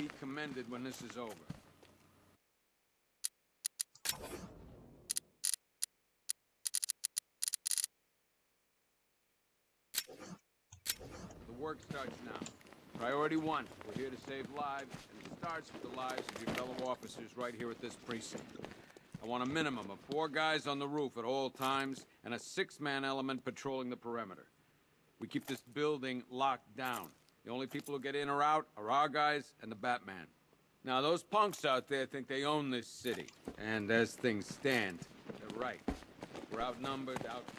be commended when this is over. The work starts now. Priority 1, we're here to save lives, and it starts with the lives of your fellow officers right here at this precinct. I want a minimum of 4 guys on the roof at all times, and a 6-man element patrolling the perimeter. We keep this building locked down. The only people who get in or out are our guys and the Batman. Now, those punks out there think they own this city, and as things stand, they're right. We're outnumbered, outgunned.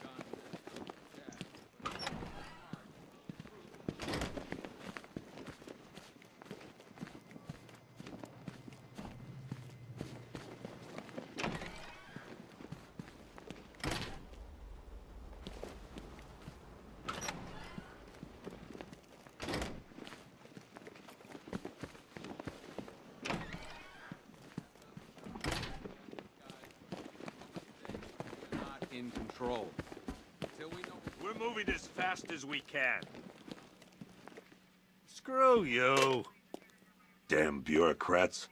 In control. Till we know we're moving as fast as we can. Screw you. Damn bureaucrats.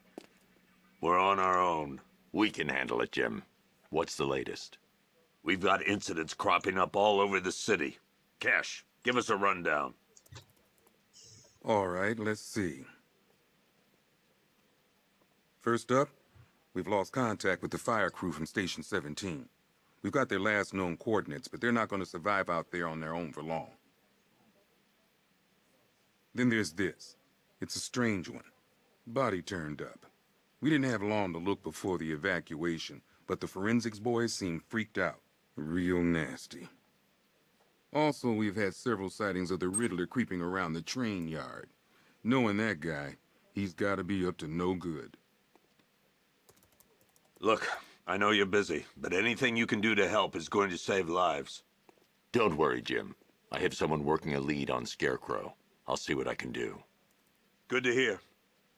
We're on our own. We can handle it, Jim. What's the latest? We've got incidents cropping up all over the city. Cash, give us a rundown. All right, let's see. First up, we've lost contact with the fire crew from Station 17. We've got their last known coordinates, but they're not going to survive out there on their own for long. Then there's this. It's a strange one. Body turned up. We didn't have long to look before the evacuation, but the forensics boys seemed freaked out. Real nasty. Also, we've had several sightings of the Riddler creeping around the train yard. Knowing that guy, he's got to be up to no good. Look, I know you're busy, but anything you can do to help is going to save lives. Don't worry, Jim. I have someone working a lead on Scarecrow. I'll see what I can do. Good to hear.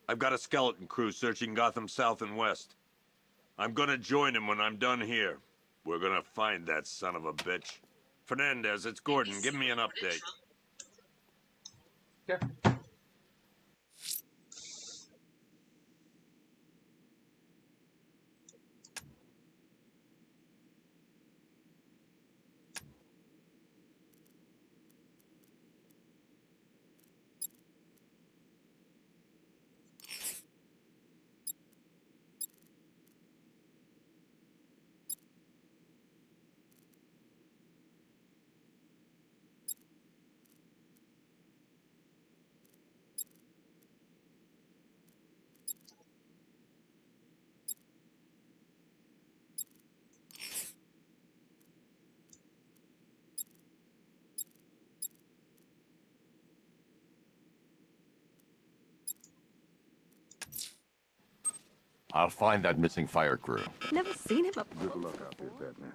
I've got a skeleton crew searching Gotham South and West. I'm gonna join him when I'm done here. We're gonna find that son of a bitch. Fernandez, it's Gordon. Give me an update. Yeah. I'll find that missing fire crew. Never seen him before. Good luck out there, Batman.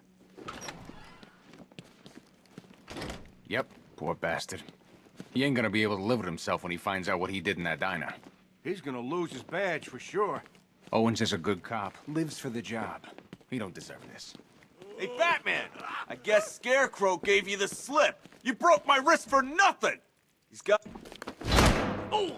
Yep, poor bastard. He ain't gonna be able to live with himself when he finds out what he did in that diner. He's gonna lose his badge for sure. Owens is a good cop, lives for the job. He don't deserve this. Hey, Batman! I guess Scarecrow gave you the slip. You broke my wrist for nothing! He's got... Oh!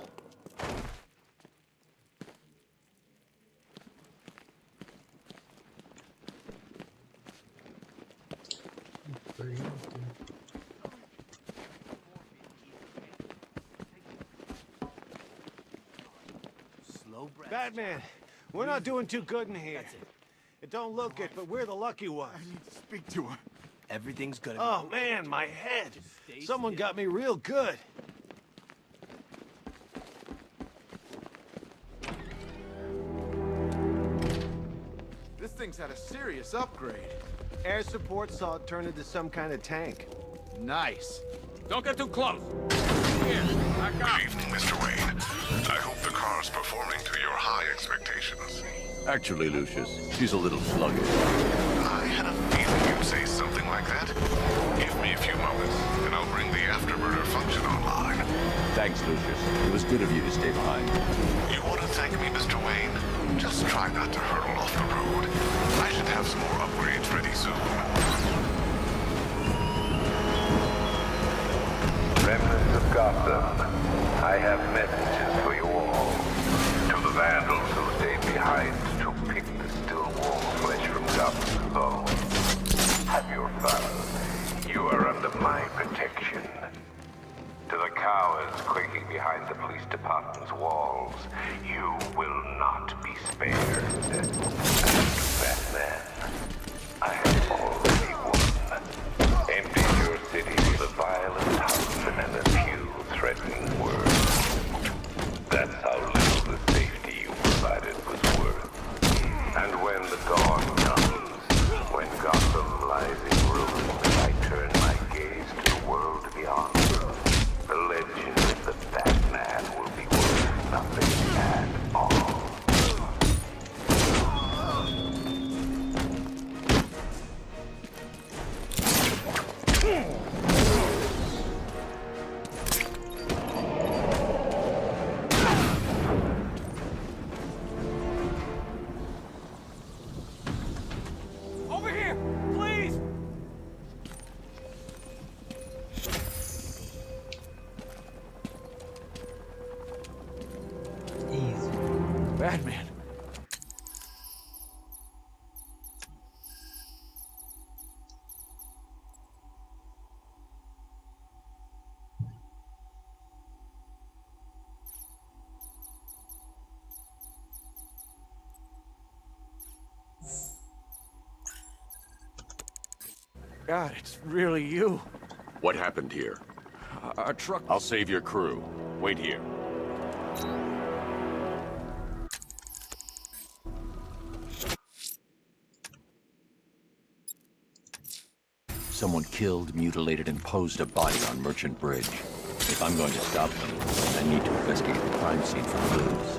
Batman, we're not doing too good in here. It don't look it, but we're the lucky ones. I need to speak to her. Everything's gonna Oh, man, my head. Someone got me real good. This thing's had a serious upgrade. Air support saw it turn into some kind of tank. Nice. Don't get too close. Here, back up. Good evening, Mr. Wayne. I hope the car's performing to your high expectations. Actually, Lucius, she's a little sluggish. I had a feeling you'd say something like that. Give me a few moments, and I'll bring the afterburner function online. Thanks, Lucius. It was good of you to stay behind. You want to thank me, Mr. Wayne? Just try not to hurtle off the road. I should have some more upgrades ready soon. Remnants of Gotham, I have messages for you all. cowards quaking behind the police department's walls, you will not be spared. And Batman, I have already won. Empty your city with a violent husband and a few threatening words. That's how little the safety you provided was worth. And when the dawn comes, when Gotham lies in ruins, I turn my gaze to the world beyond. The legend of the Batman will be worth nothing at all. Over here! Please! Batman. God, it's really you. What happened here? Our truck. I'll save your crew. Wait here. Someone killed, mutilated, and posed a body on Merchant Bridge. If I'm going to stop them, I need to investigate the crime scene for clues.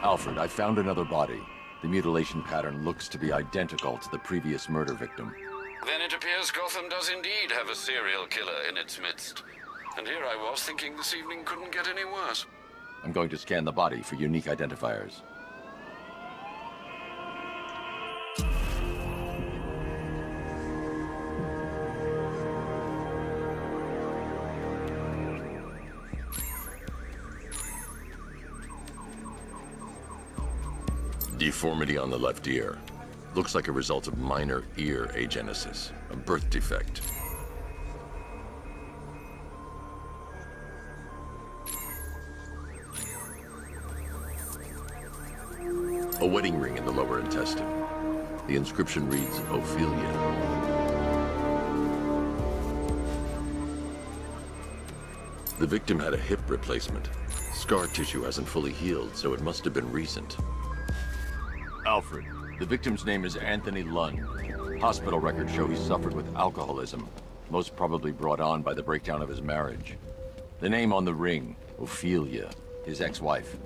Alfred, I found another body. The mutilation pattern looks to be identical to the previous murder victim. Then it appears Gotham does indeed have a serial killer in its midst. And here I was thinking this evening couldn't get any worse. I'm going to scan the body for unique identifiers. Deformity on the left ear. Looks like a result of minor ear agenesis, a birth defect. A wedding ring in the lower intestine. The inscription reads, Ophelia. The victim had a hip replacement. Scar tissue hasn't fully healed, so it must have been recent. Alfred, the victim's name is Anthony Lund. Hospital records show he suffered with alcoholism, most probably brought on by the breakdown of his marriage. The name on the ring, Ophelia, his ex-wife.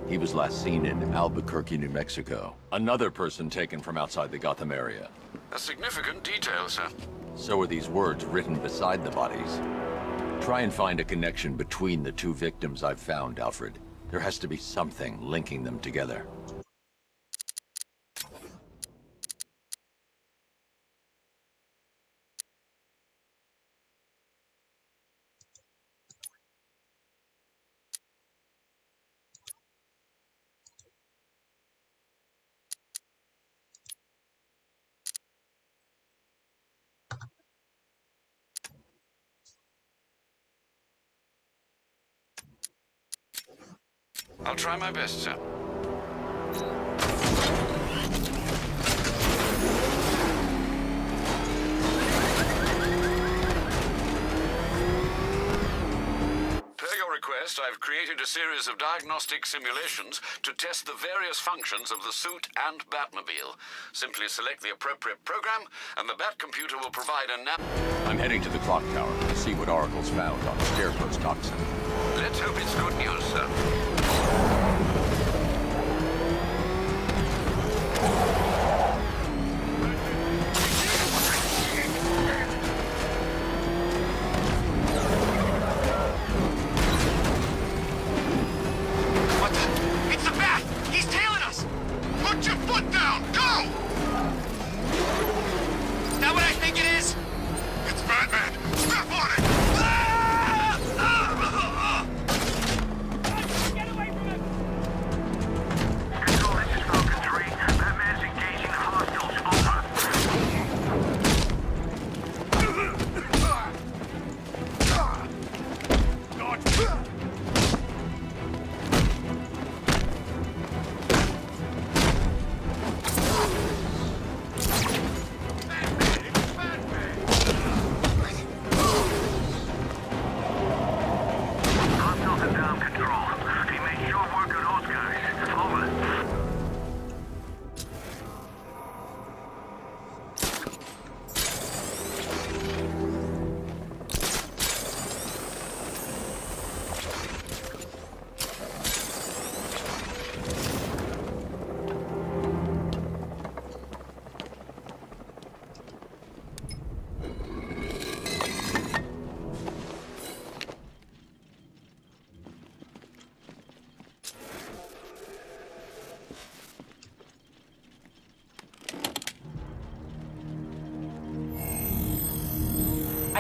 He was last seen in Albuquerque, New Mexico. Another person taken from outside the Gotham area. A significant detail, sir. So are these words written beside the bodies. Try and find a connection between the two victims I've found, Alfred. There has to be something linking them together. I'll try my best, sir. Per your request, I've created a series of diagnostic simulations to test the various functions of the suit and Batmobile. Simply select the appropriate program, and the Bat computer will provide a I'm heading to the clock tower to see what Oracle's found on the Scarecrow's toxin. Let's hope it's good news, sir.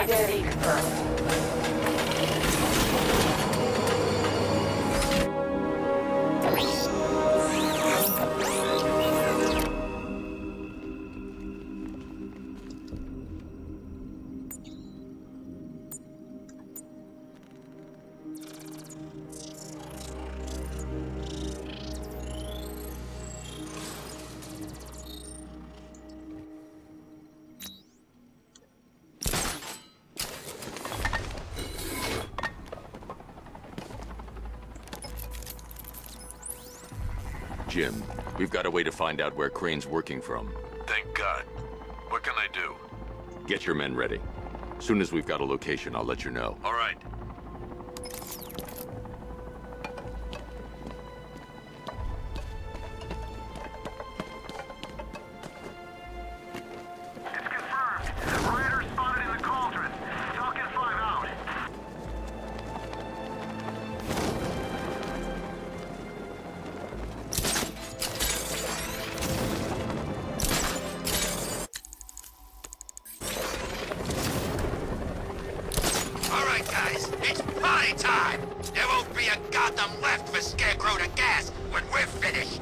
Identity confirmed. Jim, we've got a way to find out where Crane's working from. Thank God. What can I do? Get your men ready. Soon as we've got a location, I'll let you know. All right. It's confirmed. Rider spotted in the cauldron. Falcon 5 out. All right, guys, it's party time! There won't be a Gotham left for Scarecrow to gas when we're finished!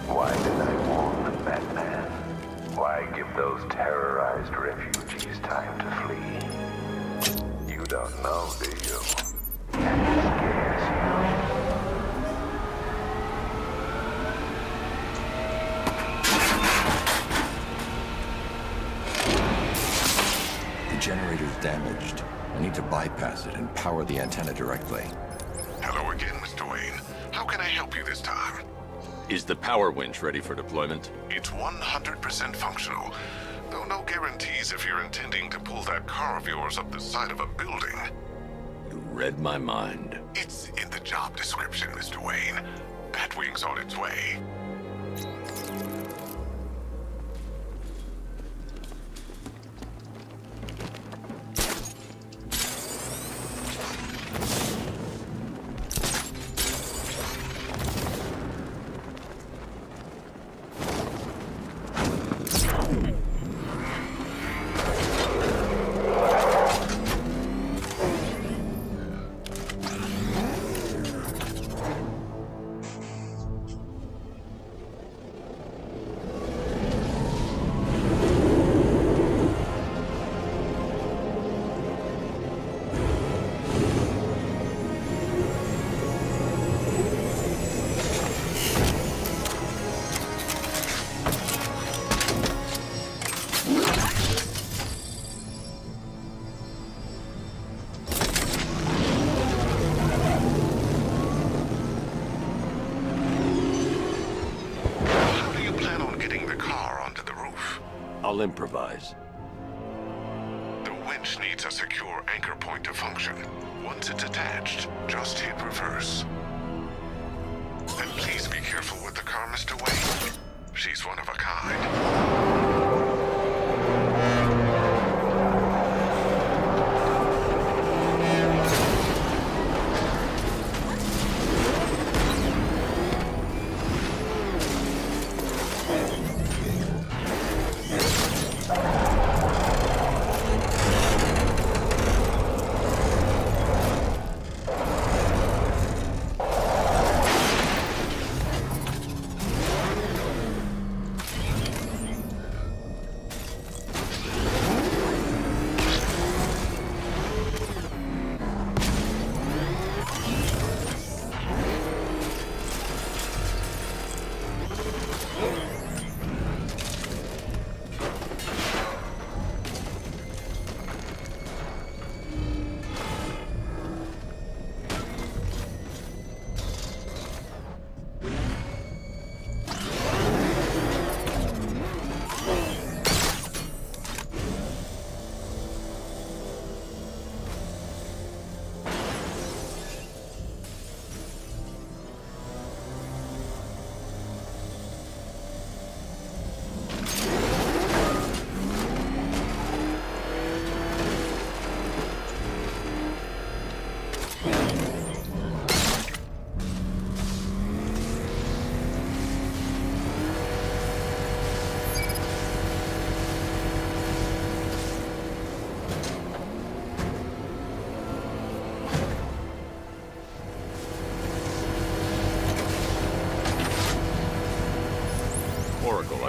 Why did I warn them, Batman? Why give those terrorized refugees time to flee? You don't know, do you? And it scares The generator's damaged. I need to bypass it and power the antenna directly. Hello again, Mr. Wayne. How can I help you this time? Is the power winch ready for deployment? It's 100% functional, though no guarantees if you're intending to pull that car of yours up the side of a building. You read my mind. It's in the job description, Mr. Wayne. Batwing's on its way. I'll improvise. The winch needs a secure anchor point to function. Once it's attached, just hit reverse. And please be careful with the car, Mr. Wayne. She's one of a kind.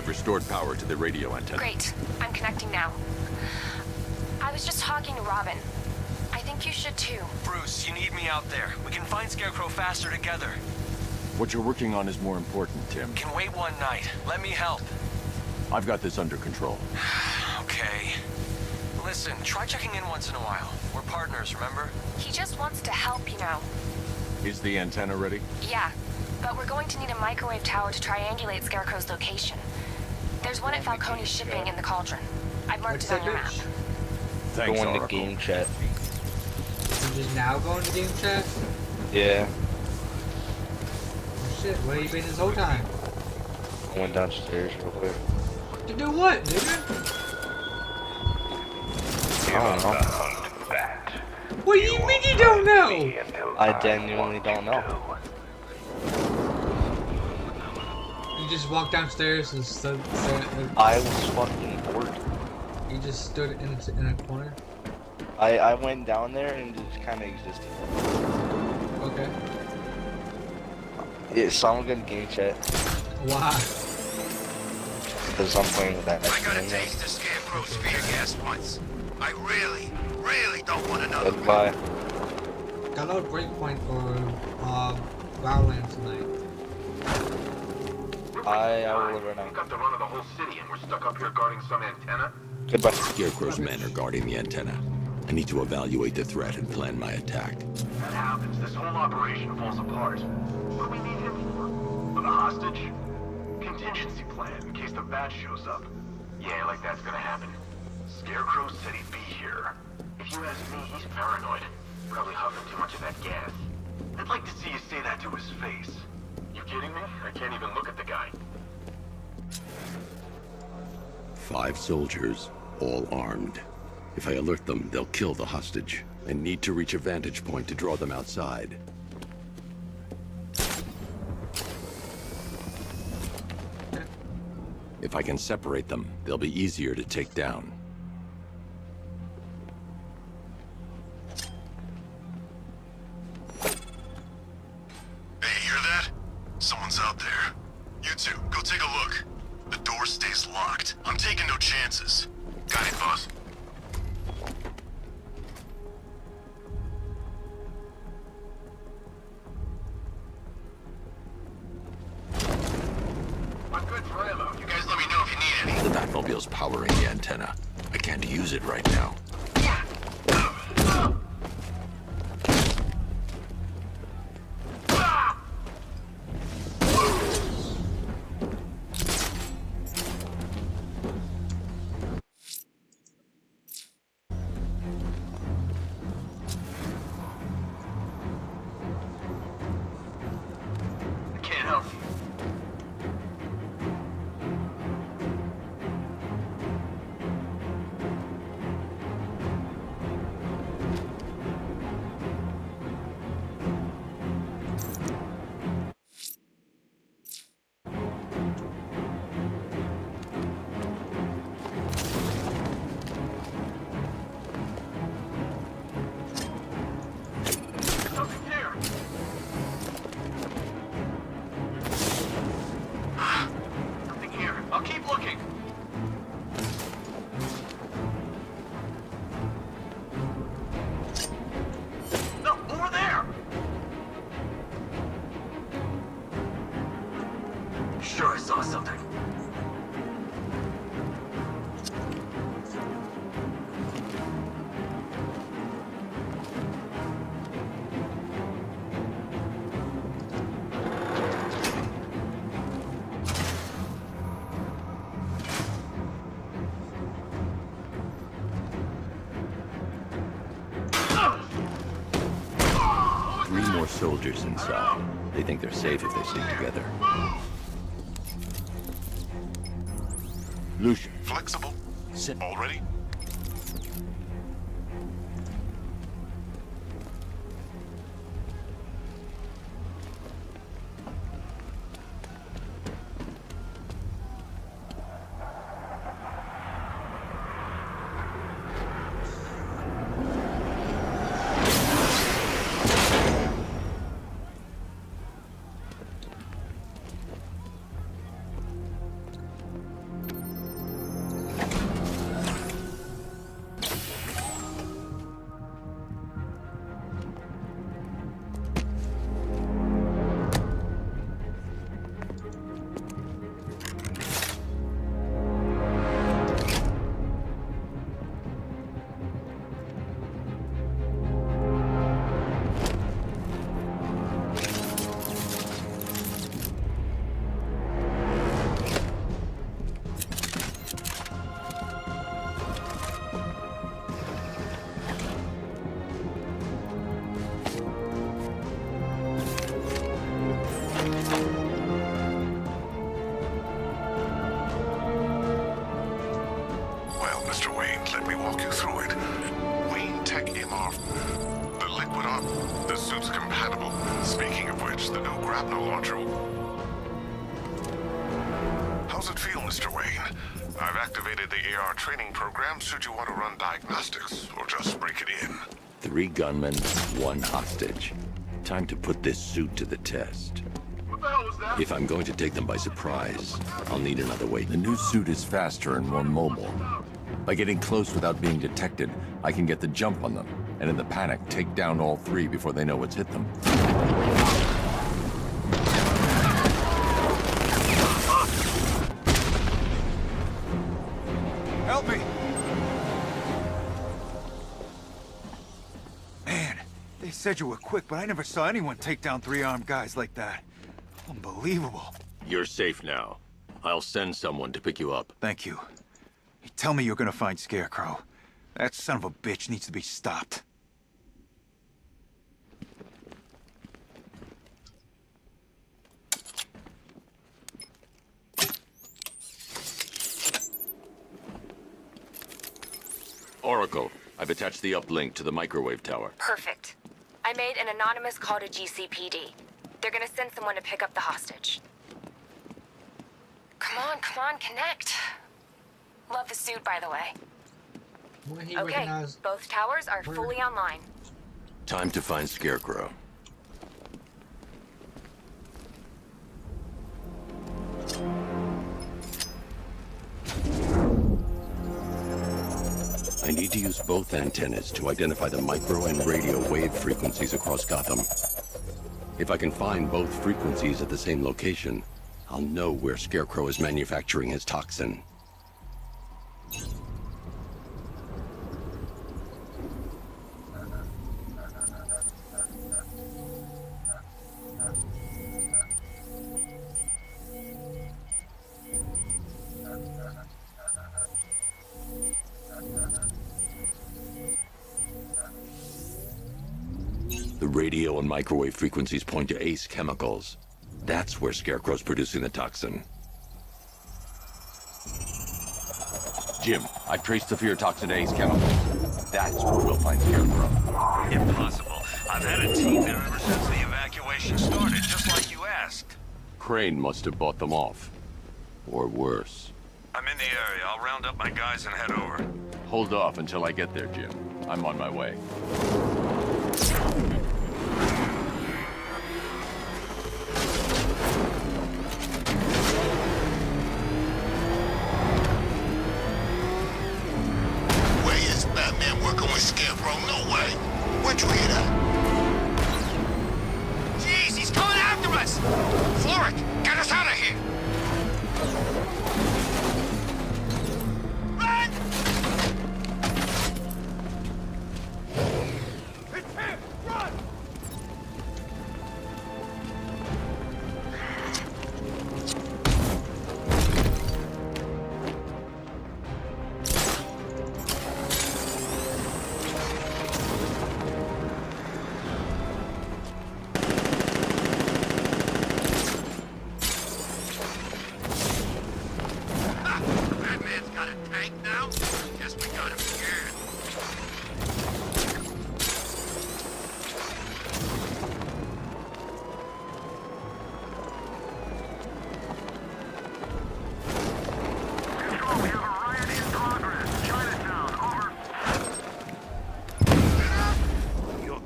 I've restored power to the radio antenna. Great. I'm connecting now. I was just talking to Robin. I think you should too. Bruce, you need me out there. We can find Scarecrow faster together. What you're working on is more important, Tim. Can wait one night. Let me help. I've got this under control. Okay. Listen, try checking in once in a while. We're partners, remember? He just wants to help, you know. Is the antenna ready? Yeah, but we're going to need a microwave tower to triangulate Scarecrow's location. There's one at Falcone's shipping in the Cauldron. I've marked it on your map. Thanks, Go into Oracle. game chat. You just now going to game chat? Yeah. Oh, shit, where you been this whole time? I went downstairs real quick. To do what, nigga? I don't know. What do you mean you don't know? I genuinely don't know. You just walked downstairs and stood. I was fucking bored. You just stood in a corner. I went down there and just kind of existed. Okay. Yeah, so I'm gonna game chat. Why? Because I'm playing with that. I gotta taste the Scarecrow spear gas once. I really don't want another. Goodbye. Download Breakpoint or Valorant tonight. I will right now. We've got the run of the whole city and we're stuck up here guarding some antenna. Goodbye. Scarecrow's men are guarding the antenna. I need to evaluate the threat and plan my attack. That happens, this whole operation falls apart. What do we need him for? For the hostage? Contingency plan in case the bat shows up. Yeah, like that's gonna happen. Scarecrow said he'd be here. If you ask me, he's paranoid. Probably huffing too much of that gas. I'd like to see you say that to his face. You kidding me? I can't even look at the guy. 5 soldiers, all armed. If I alert them, they'll kill the hostage. I need to reach a vantage point to draw them outside. If I can separate them, they'll be easier to take down. Hey, hear that? Someone's out there. You two, go take a look. The door stays locked. I'm taking no chances. Got it, boss. I'm good for ammo. You guys let me know if you need any. The Batmobile's powering the antenna. I can't use it right now. I can't help you. Nothing here. Nothing here. I'll keep looking. No, over there. Sure, I saw something. Three more soldiers inside. They think they're safe if they stick together. Lucian, Flexible. sit. Already? suits compatible. Speaking of which, the new grapnel launcher... How's it feel, Mr. Wayne? I've activated the AR training program should you want to run diagnostics, or just break it in. 3 gunmen, 1 hostage. Time to put this suit to the test. What the hell was that? If I'm going to take them by surprise, I'll need another way. The new suit is faster and more mobile. By getting close without being detected, I can get the jump on them, and in the panic, take down all 3 before they know what's hit them. Help me! Man, they said you were quick, but I never saw anyone take down 3 armed guys like that. Unbelievable. You're safe now. I'll send someone to pick you up. Thank you. You tell me you're gonna find Scarecrow. That son of a bitch needs to be stopped. Oracle, I've attached the uplink to the microwave tower. Perfect. I made an anonymous call to GCPD. They're gonna send someone to pick up the hostage. Come on, connect. Love the suit, by the way. Okay, both towers are fully online. Time to find Scarecrow. I need to use both antennas to identify the micro and radio wave frequencies across Gotham. If I can find both frequencies at the same location, I'll know where Scarecrow is manufacturing his toxin. The radio and microwave frequencies point to Ace Chemicals. That's where Scarecrow's producing the toxin. Jim, I've traced the fear toxin to Ace Chemicals. That's where we'll find Scarecrow. Impossible. I've had a team there ever since the evacuation started, just like you asked. Crane must have bought them off. Or worse. I'm in the area. I'll round up my guys and head over. Hold off until I get there, Jim. I'm on my way. Working with Scarecrow, no way. Where'd you hear that? Jeez, he's coming after us! Florrick, get us out of here! Run! It's him! Run!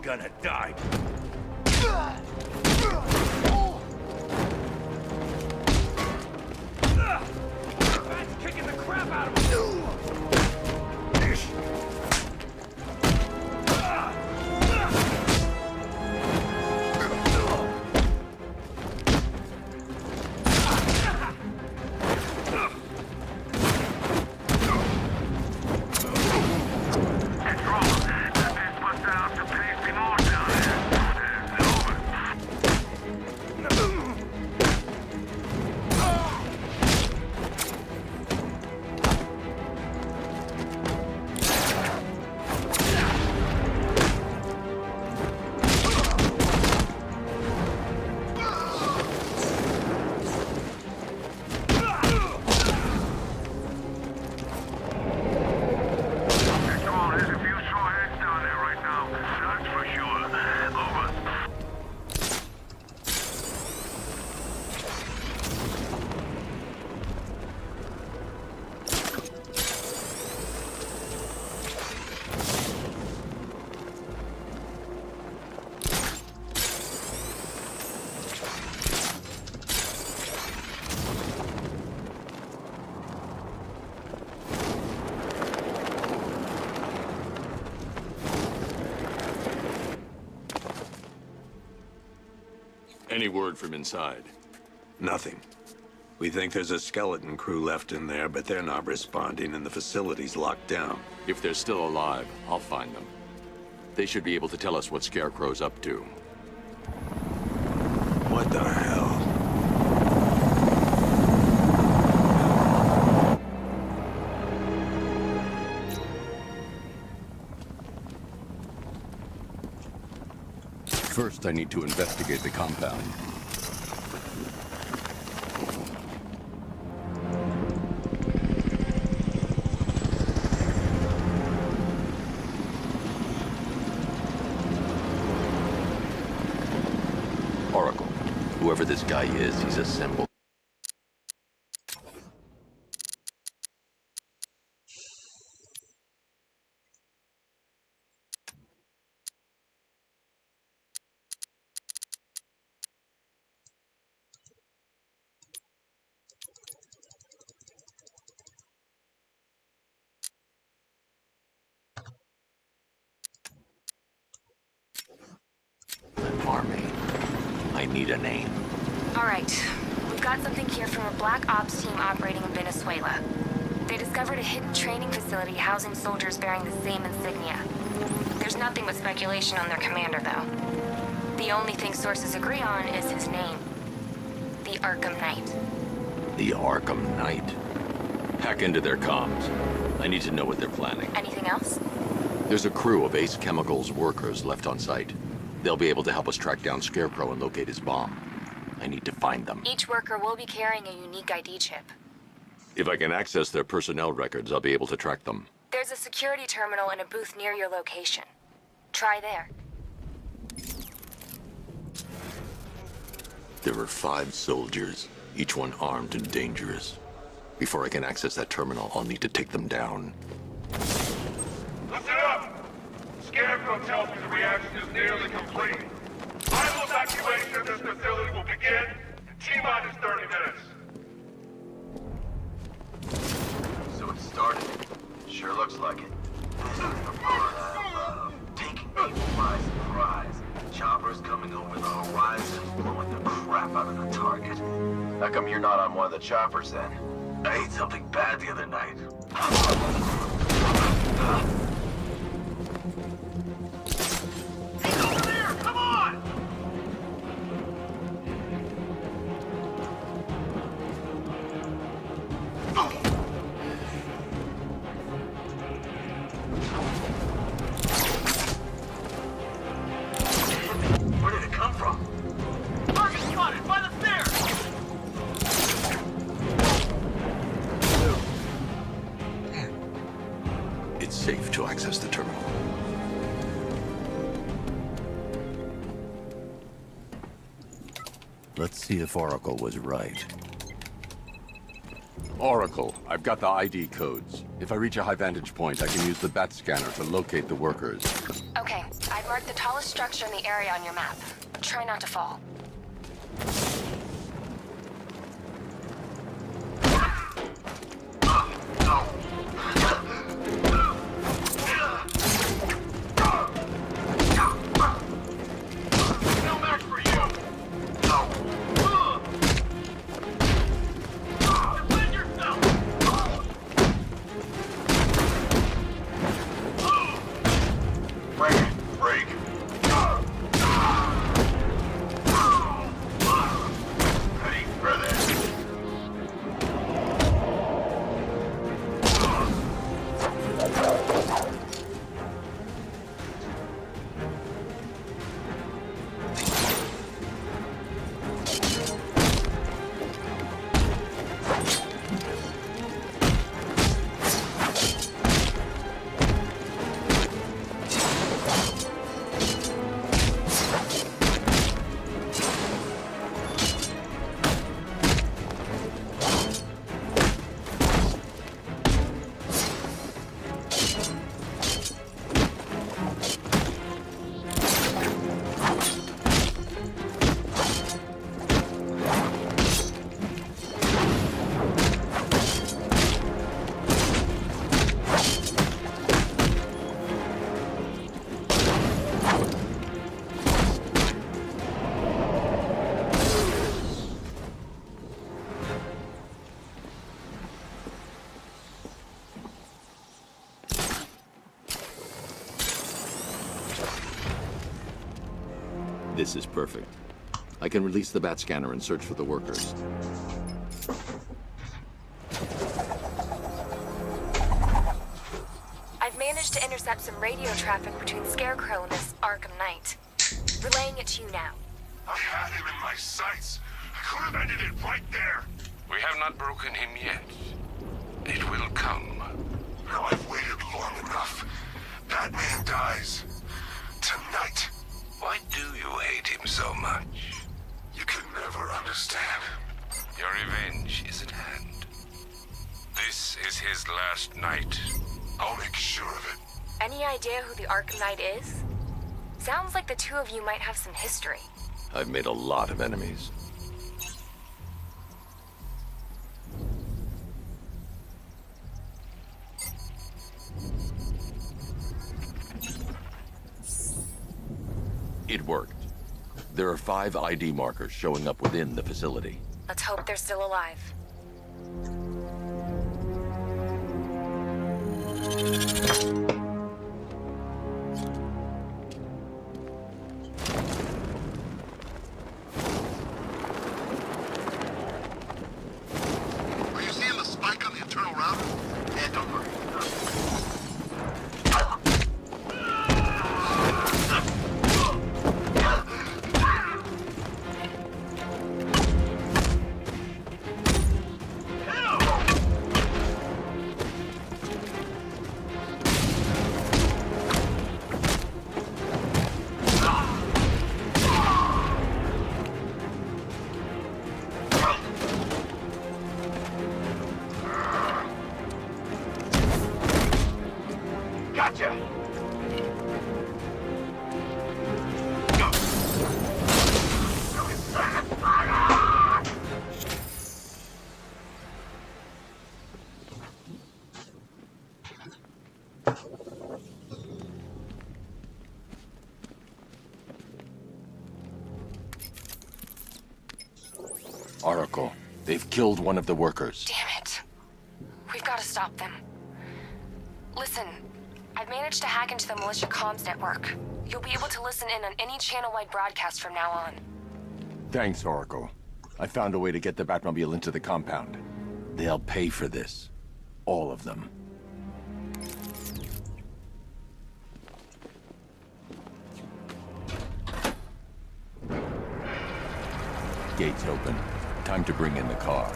Gonna die. That's kicking the crap out of him! Any word from inside? Nothing. We think there's a skeleton crew left in there, but they're not responding and the facility's locked down. If they're still alive, I'll find them. They should be able to tell us what Scarecrow's up to. What the hell? First, I need to investigate the compound. Oracle, whoever this guy is, he's assembled. An army. I need a name. All right. We've got something here from a Black Ops team operating in Venezuela. They discovered a hidden training facility housing soldiers bearing the same insignia. There's nothing but speculation on their commander, though. The only thing sources agree on is his name. The Arkham Knight. The Arkham Knight. Hack into their comms. I need to know what they're planning. Anything else? There's a crew of Ace Chemicals workers left on site. They'll be able to help us track down Scarecrow and locate his bomb. I need to find them. Each worker will be carrying a unique ID chip. If I can access their personnel records, I'll be able to track them. There's a security terminal in a booth near your location. Try there. There are 5 soldiers, each one armed and dangerous. Before I can access that terminal, I'll need to take them down. Listen up! Scarecrow tells me the reaction is nearly complete. Final evacuation of this facility will begin in T-minus 30 minutes. So it started. Sure looks like it. This is the part I love. Taking people by surprise. Choppers coming over the horizon, blowing the crap out of the target. How come you're not on one of the choppers then? I ate something bad the other night. He's over there! Come on! Where did it come from? Target spotted by the stairs! It's safe to access the terminal. Let's see if Oracle was right. Oracle, I've got the ID codes. If I reach a high vantage point, I can use the bat scanner to locate the workers. Okay, I've marked the tallest structure in the area on your map. Try not to fall. No match for you! Defend yourself! Break it. Break. Ready for this. This is perfect. I can release the bat scanner and search for the workers. I've managed to intercept some radio traffic between Scarecrow and this Arkham Knight. Relaying it to you now. I had him in my sights. I could have ended it right there. We have not broken him yet. It will come. Now I've waited long enough. Batman dies. Tonight. Why do you hate him so much? You can never understand. Your revenge is at hand. This is his last night. I'll make sure of it. Any idea who the Arkham Knight is? Sounds like the two of you might have some history. I've made a lot of enemies. It worked. There are 5 ID markers showing up within the facility. Let's hope they're still alive. Are you seeing the spike on the internal router? Yeah, don't worry. Gotcha! Oracle, they've killed one of the workers. Damn it. We've got to stop them. Listen, I've managed to hack into the militia comms network. You'll be able to listen in on any channel-wide broadcast from now on. Thanks, Oracle. I found a way to get the Batmobile into the compound. They'll pay for this. All of them. Gates open. Time to bring in the car.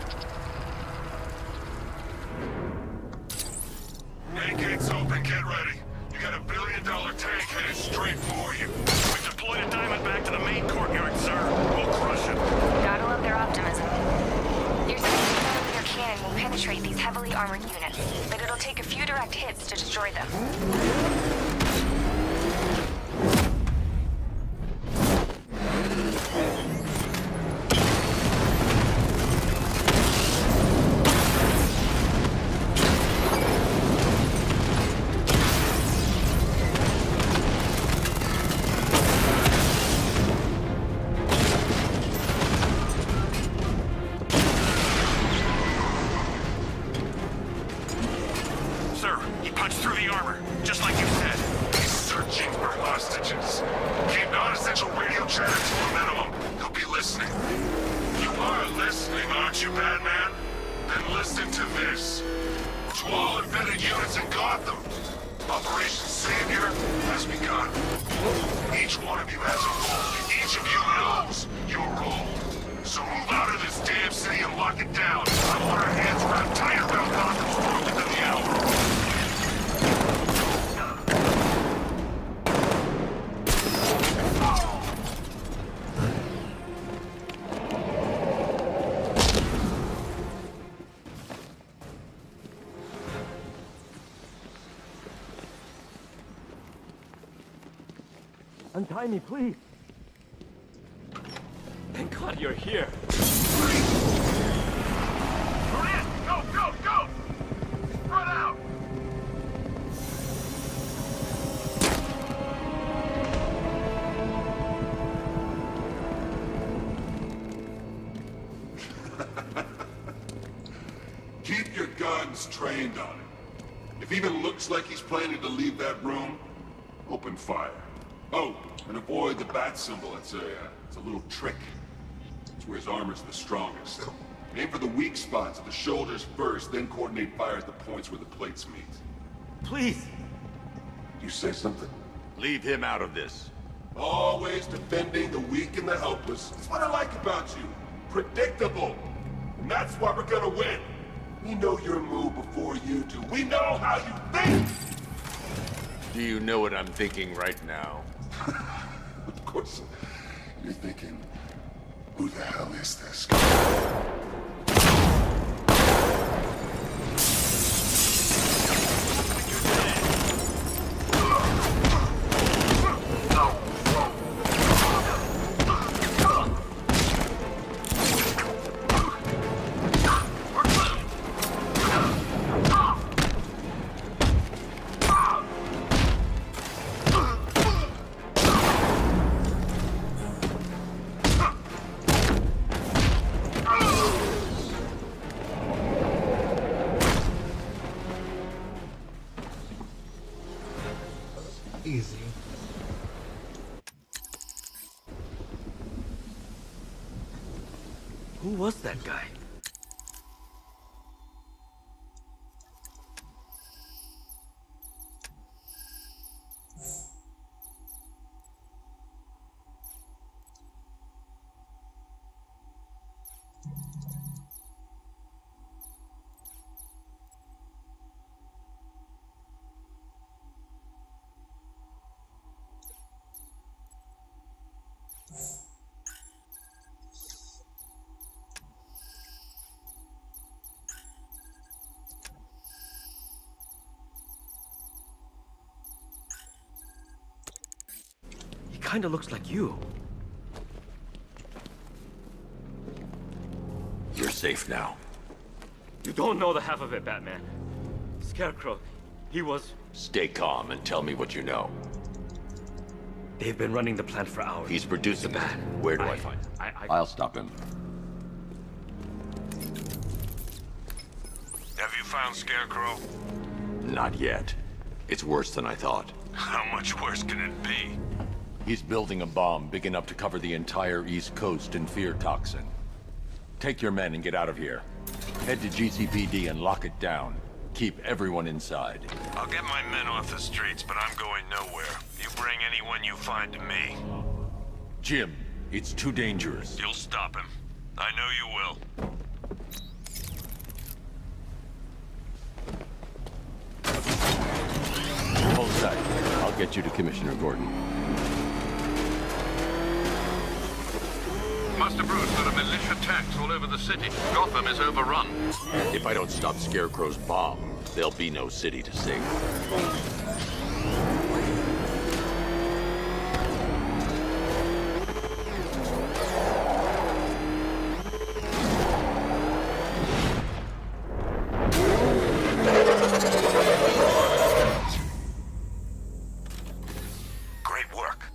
Main gate's open, get ready. You got $1 billion tank headed straight for you. We deployed a diamond back to the main courtyard, sir. We'll crush it. Gotta love their optimism. Your 60mm cannon will penetrate these heavily armored units, but it'll take a few direct hits to destroy them. Sir, he punched through the armor, just like you said. He's searching for hostages. Keep non-essential radio chatter to a minimum. He'll be listening. You are listening, aren't you, Batman? Then listen to this. To all embedded units in Gotham, Operation Savior has begun. Each one of you has a role. Each of you knows your role. So move out of this damn city and lock it down. I want our hands wrapped tight around Gotham's door within the hour. Untie me, please. Thank God you're here. Go, go, go! Spread out! Keep your guns trained on him. If he even looks like he's planning to leave that room, open fire. Oh, and avoid the bat symbol. It's a little trick. It's where his armor's the strongest. Aim for the weak spots at the shoulders first, then coordinate fire at the points where the plates meet. Please! You say something? Leave him out of this. Always defending the weak and the helpless. That's what I like about you. Predictable. And that's why we're gonna win. We know your move before you do. We know how you think! Do you know what I'm thinking right now? Of course. You're thinking, who the hell is this? Easy. Who was that guy? Kinda looks like you. You're safe now. You don't know the half of it, Batman. Scarecrow, he was... Stay calm and tell me what you know. They've been running the plant for hours. He's producing it. Where do I find him? I'll stop him. Have you found Scarecrow? Not yet. It's worse than I thought. How much worse can it be? He's building a bomb big enough to cover the entire East Coast in fear toxin. Take your men and get out of here. Head to GCPD and lock it down. Keep everyone inside. I'll get my men off the streets, but I'm going nowhere. You bring anyone you find to me. Jim, it's too dangerous. You'll stop him. I know you will. Hold tight. I'll get you to Commissioner Gordon. Master Bruce, there are militia tanks all over the city. Gotham is overrun. If I don't stop Scarecrow's bomb, there'll be no city to save. Great work.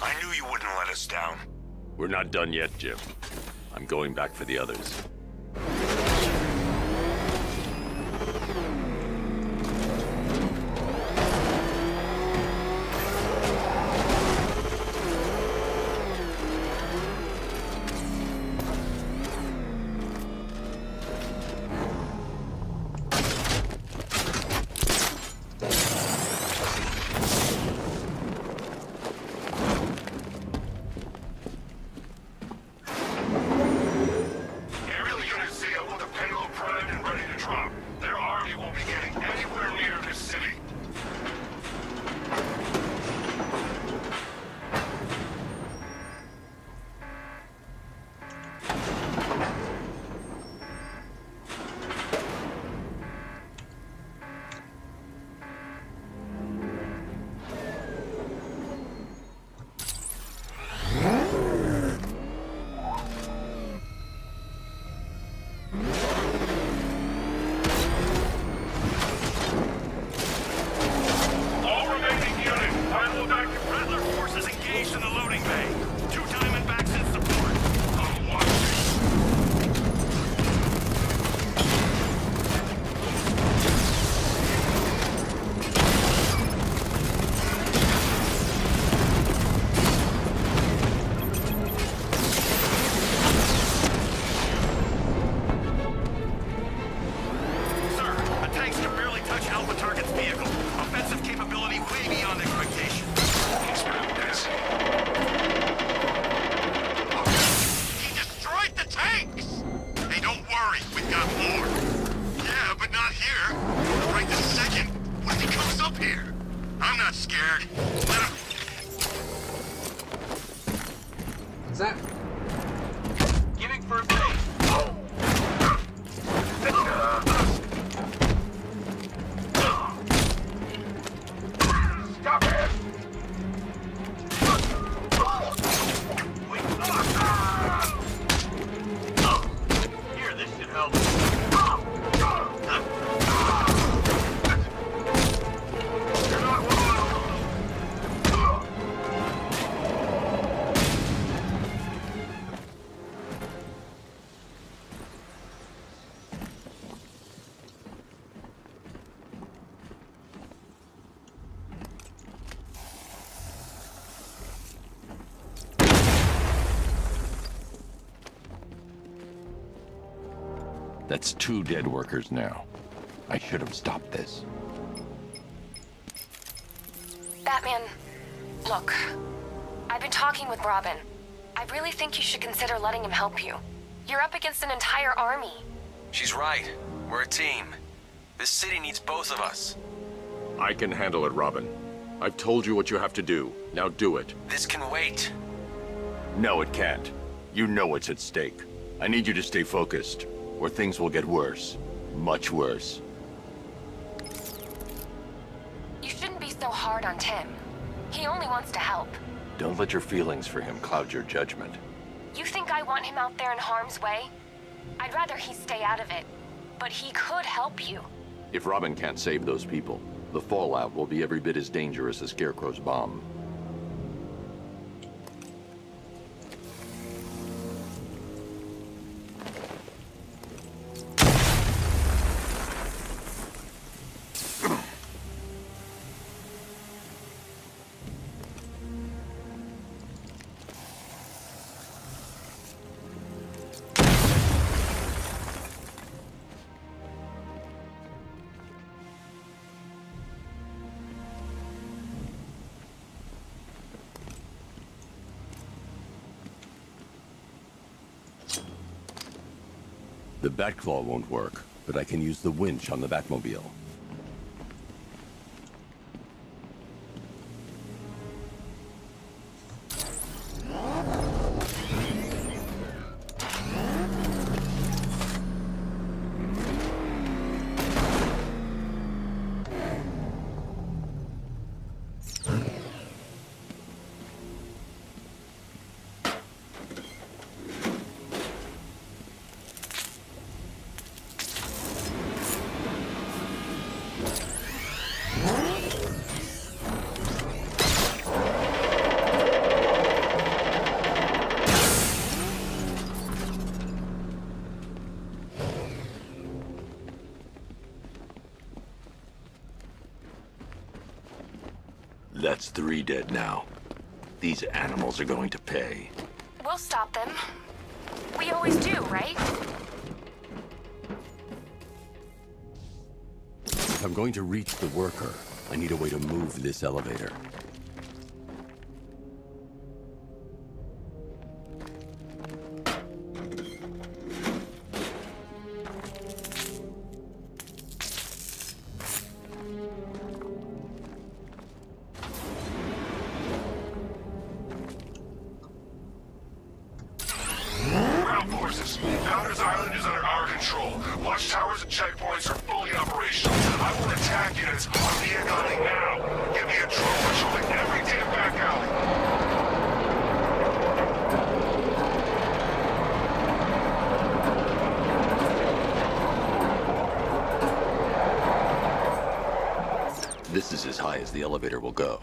I knew you wouldn't let us down. We're not done yet, Jim. I'm going back for the others. Aerial What's that? Giving first aid. Stop it! Here, this should help. That's 2 dead workers now. I should have stopped this. Batman, look. I've been talking with Robin. I really think you should consider letting him help you. You're up against an entire army. She's right. We're a team. This city needs both of us. I can handle it, Robin. I've told you what you have to do. Now do it. This can wait. No, it can't. You know what's at stake. I need you to stay focused, or things will get worse. Much worse. You shouldn't be so hard on Tim. He only wants to help. Don't let your feelings for him cloud your judgment. You think I want him out there in harm's way? I'd rather he stay out of it. But he could help you. If Robin can't save those people, the fallout will be every bit as dangerous as Scarecrow's bomb. The Batclaw won't work, but I can use the winch on the Batmobile. That's 3 dead now. These animals are going to pay. We'll stop them. We always do, right? If I'm going to reach the worker, I need a way to move this elevator. Ground forces, Powder's Island is under our control. Watchtowers and checkpoints are fully operational. I will attack units on the incoming now. Give me a drone patrolling every damn back alley. This is as high as the elevator will go.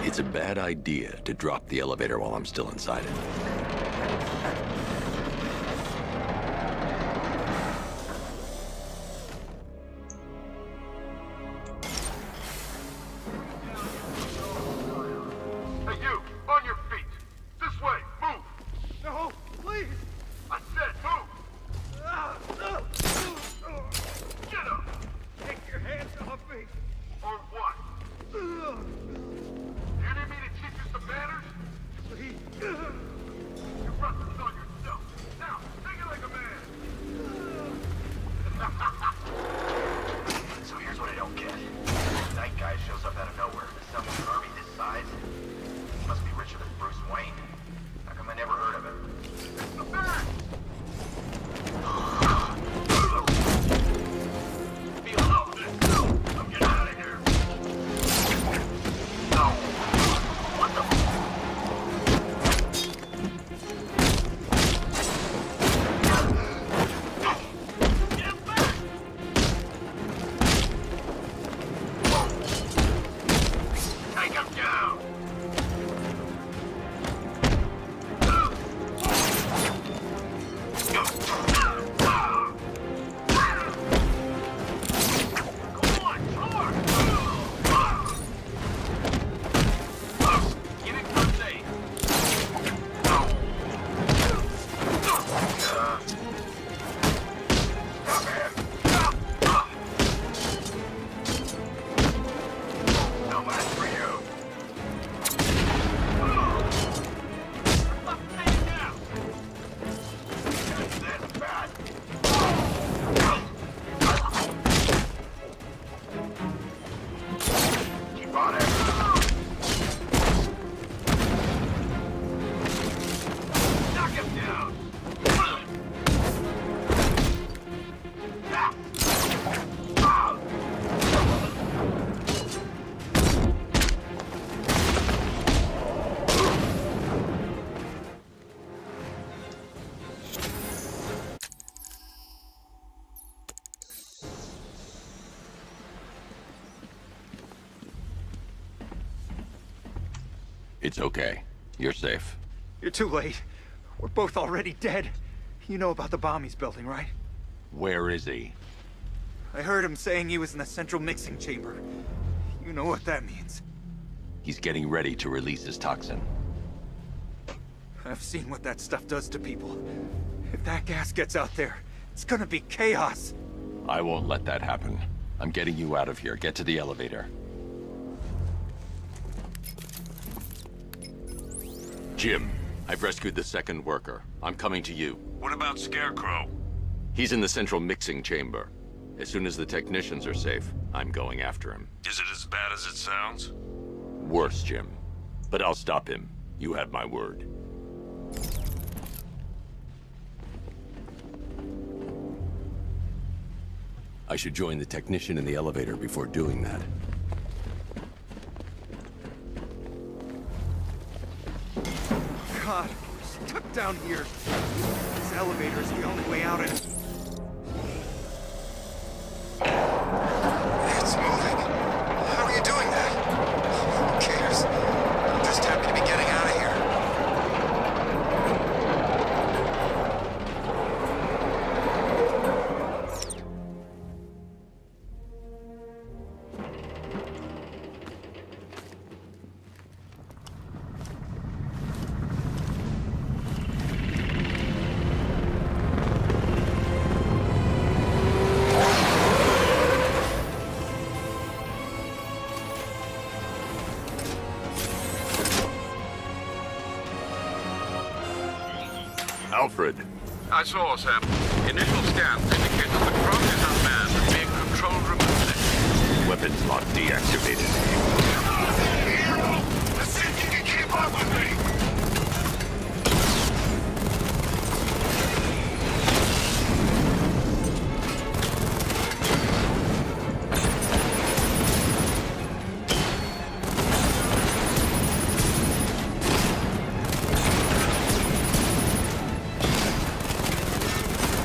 It's a bad idea to drop the elevator while I'm still inside it. Hey, you, on your feet. This way, move. No, please. I said move. It's okay. You're safe. You're too late. We're both already dead. You know about the bomb he's building, right? Where is he? I heard him saying he was in the central mixing chamber. You know what that means. He's getting ready to release his toxin. I've seen what that stuff does to people. If that gas gets out there, it's gonna be chaos. I won't let that happen. I'm getting you out of here. Get to the elevator. Jim, I've rescued the second worker. I'm coming to you. What about Scarecrow? He's in the central mixing chamber. As soon as the technicians are safe, I'm going after him. Is it as bad as it sounds? Worse, Jim. But I'll stop him. You have my word. I should join the technician in the elevator before doing that. God, we're stuck down here. This elevator is the only way out of it. It's moving. How are you doing that? Who cares? I'm just happy to be getting out of here. Alfred. I saw, Sam. Initial scans indicate that the craft is unmanned and being controlled remotely. Weapons lock deactivated. Let's see if you can keep up with me!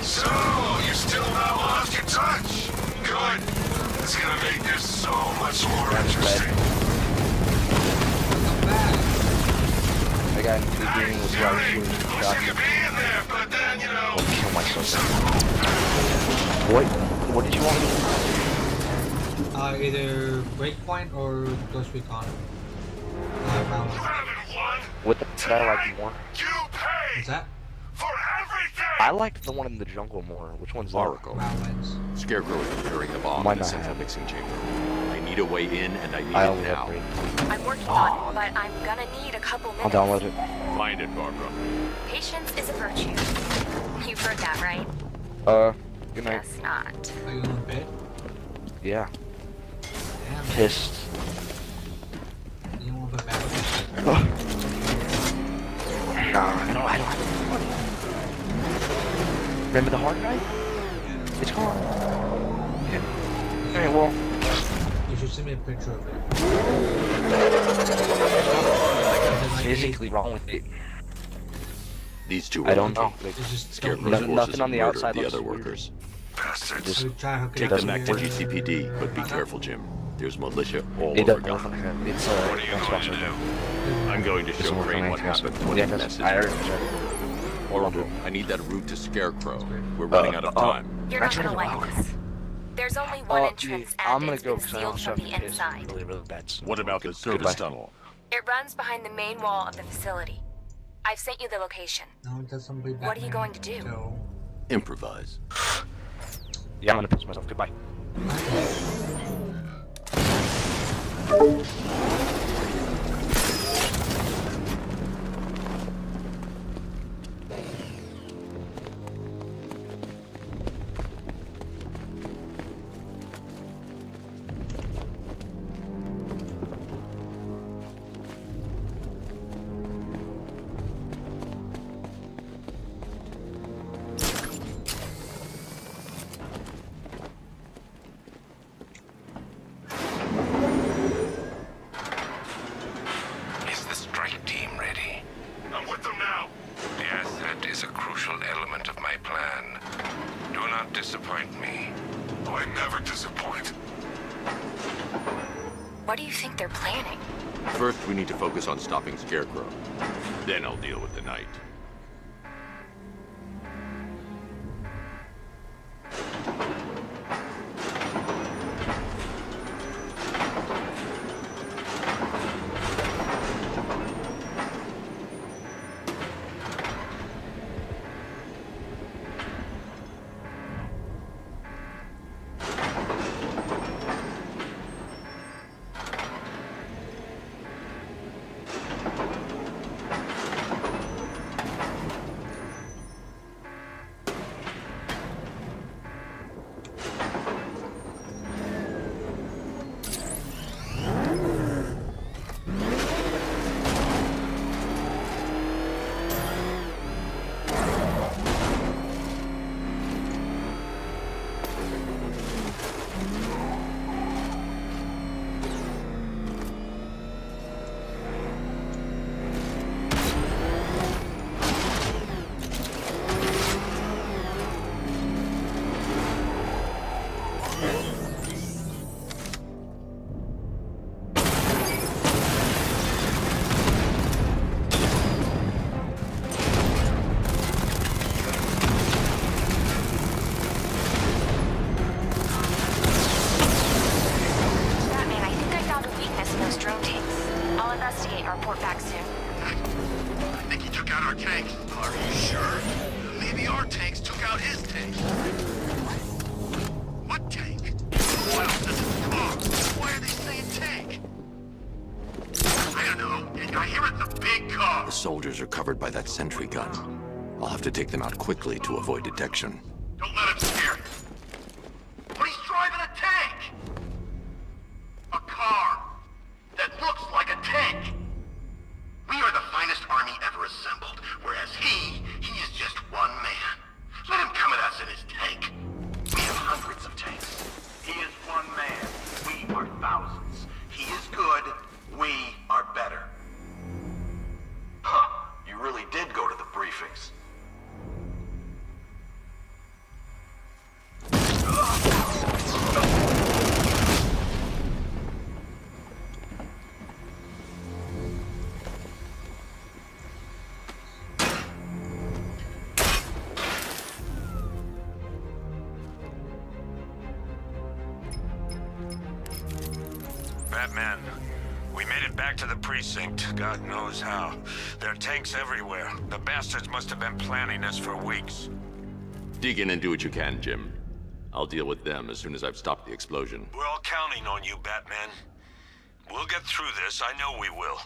So, you still not lost your touch? Good. It's gonna make this so much more interesting. I got into a game with where I was shooting shotgun. But then, you know... I'll kill myself. What did you want me to do? Either Breakpoint or Ghost Recon. Round one. What did I like more? What's that? I liked the one in the jungle more. Which one's that? Oracle. Scarecrow is preparing the bomb Why in the not? central mixing chamber. I need a way in, and I need I'll it now. I'm working on it, but I'm gonna need a couple I'll minutes. download it. Find it, Barbara. Patience is a virtue. You've heard that, right? Good night. Guess not. Are you in bed? Yeah. Damn. Pissed. You want the battery? No, I don't have the money. Remember the hard drive? It's gone. Yeah. Alright, well. You should send me a picture of it. What's physically wrong with it? These two I don't workers. know. It's just Scarecrow's Nothing forces on the murdered outside the looks other weird. workers. Just, Take them back to GCPD, but be careful, Jim. There's militia all it over doesn't Gotham. it's What are you going to do? I'm going to show Doesn't work Crane on what anything else. happened when Yeah, the that's- message I already arrived. checked. Oracle, I need that route to Scarecrow. We're running out of time. You're not gonna like this. There's only one entrance, I'm and gonna it's go been because I sealed also from have the inside. really bad. What about the service tunnel? It runs behind the main wall of the facility. I've sent you the location. What are you going to do? Improvise. Yeah, I'm gonna piss myself. Goodbye. Is the strike team ready? I'm with them now. The asset is a crucial element of my plan. Do not disappoint me. I never disappoint. What do you think they're planning? First, we need to focus on stopping Scarecrow. Then I'll deal with the Knight. Batman, I think I found a weakness in those drone tanks. I'll investigate and report back soon. I think he took out our tanks. Are you sure? Maybe our tanks took out his tank. What tank? What else does it call? Why are they saying tank? I don't know. I hear it's a big car. The soldiers are covered by that sentry gun. I'll have to take them out quickly to avoid detection. Don't let him scare you. But he's driving a tank! A car that looks like a tank! We are the finest army ever assembled, whereas he is just one man. Let him come at us in his tank. We have hundreds of tanks. He is one man. We are thousands. He is good. We are better. Huh. You really did go to the briefings. Batman, we made it back to the precinct. God knows how. There are tanks everywhere. The bastards must have been planning this for weeks. Dig in and do what you can, Jim. I'll deal with them as soon as I've stopped the explosion. We're all counting on you, Batman. We'll get through this. I know we will.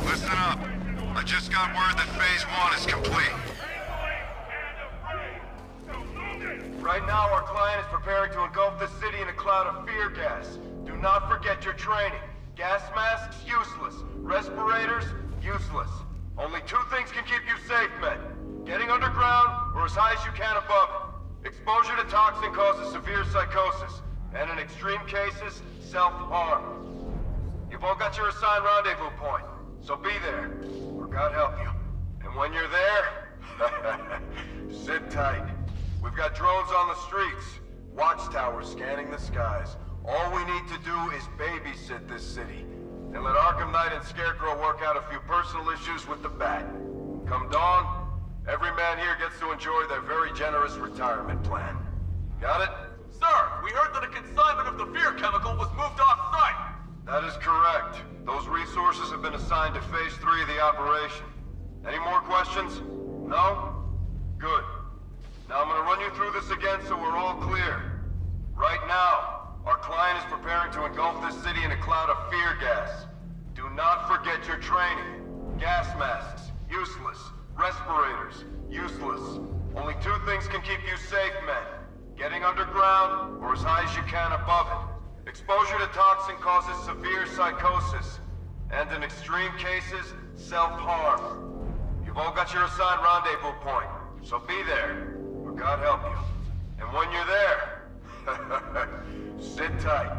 Listen up. I just got word that Phase 1 is complete. Right now, our client is preparing to engulf the city in a cloud of fear gas. Do not forget your training. Gas masks, useless. Respirators, useless. Only two things can keep you safe, men. Getting underground, or as high as you can above it. Exposure to toxin causes severe psychosis, and in extreme cases, self-harm. You've all got your assigned rendezvous point, so be there, or God help you. And when you're there, sit tight. We've got drones on the streets, watchtowers scanning the skies. All we need to do is babysit this city, and let Arkham Knight and Scarecrow work out a few personal issues with the Bat. Come dawn, every man here gets to enjoy their very generous retirement plan. Got it? Sir, we heard that a consignment of the fear chemical was moved off-site. That is correct. Those resources have been assigned to Phase 3 of the operation. Any more questions? No? Good. Now I'm gonna run you through this again so we're all clear. Right now, our client is preparing to engulf this city in a cloud of fear gas. Do not forget your training. Gas masks, useless. Respirators, useless. Only two things can keep you safe, men. Getting underground, or as high as you can above it. Exposure to toxin causes severe psychosis, and in extreme cases, self-harm. You've all got your assigned rendezvous point, so be there, or God help you. And when you're there, sit tight.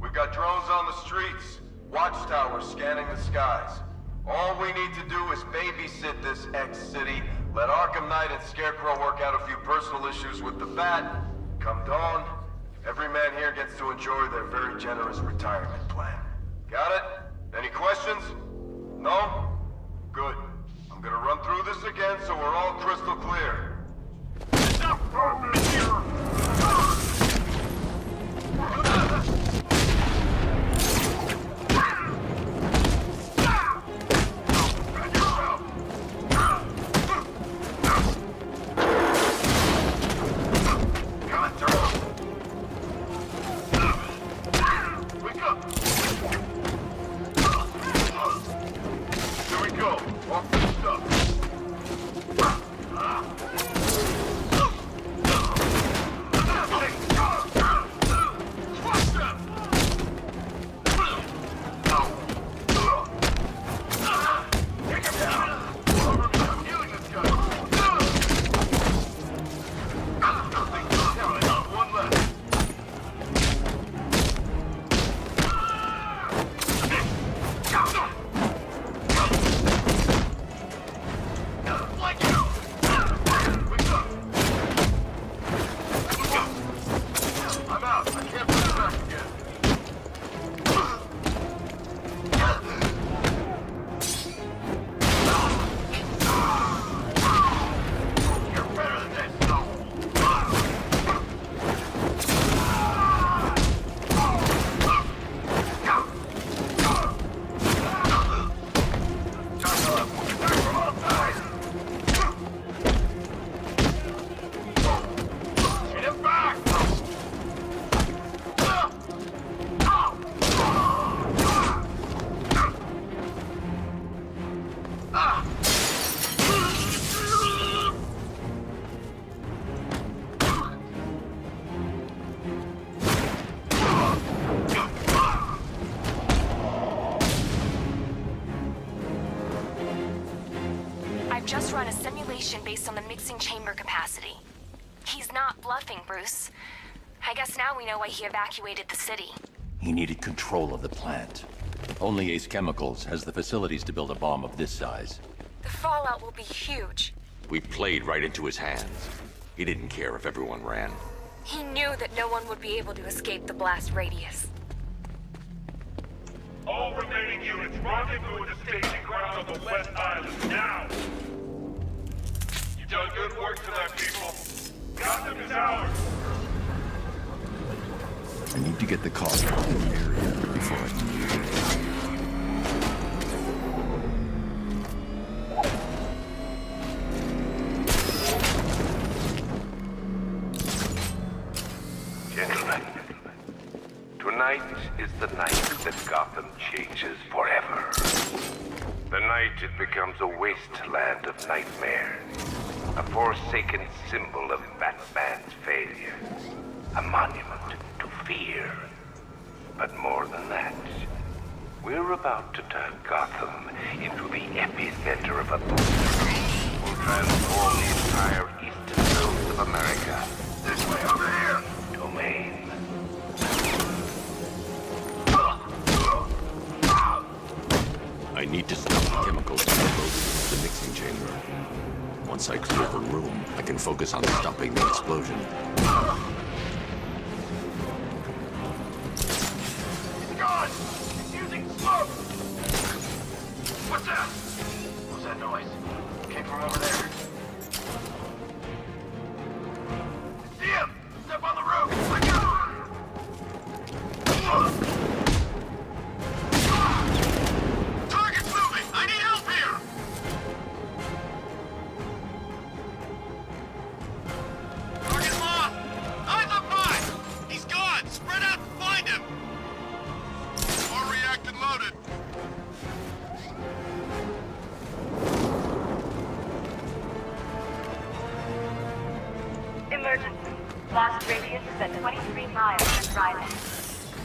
We've got drones on the streets, watchtowers scanning the skies. All we need to do is babysit this ex-city, let Arkham Knight and Scarecrow work out a few personal issues with the Bat. Come dawn, every man here gets to enjoy their very generous retirement plan. Got it? Any questions? No? Good. I'm gonna run through this again so we're all crystal clear. Enough from here! Just run a simulation based on the mixing chamber capacity. He's not bluffing, Bruce. I guess now we know why he evacuated the city. He needed control of the plant. Only Ace Chemicals has the facilities to build a bomb of this size. The fallout will be huge. We played right into his hands. He didn't care if everyone ran. He knew that no one would be able to escape the blast radius. All remaining units, rendezvous at the staging ground of the West Island, now! You've done good work tonight, people. Gotham is ours! I need to get the car out of the area before I can use it. Gentlemen, tonight is the night that Gotham changes forever. The night it becomes a wasteland of nightmares, a forsaken symbol of Batman's failure, a monument to fear. But more than that, we're about to turn Gotham into the epicenter of a boom. We'll transform the entire eastern coast of America This way, over here! Domain. I need to stop the chemicals being loaded into the mixing chamber. Once I clear the room, I can focus on stopping the explosion. He's gone! He's using smoke! What's that? What was that noise? Came from over there. See him! Step on the roof! I got him! Target's moving! I need help here! Target lost! Eyes up high! He's gone! Spread out and find him! All reacted loaded. Emergency. Blast radius is at 23 miles and rising.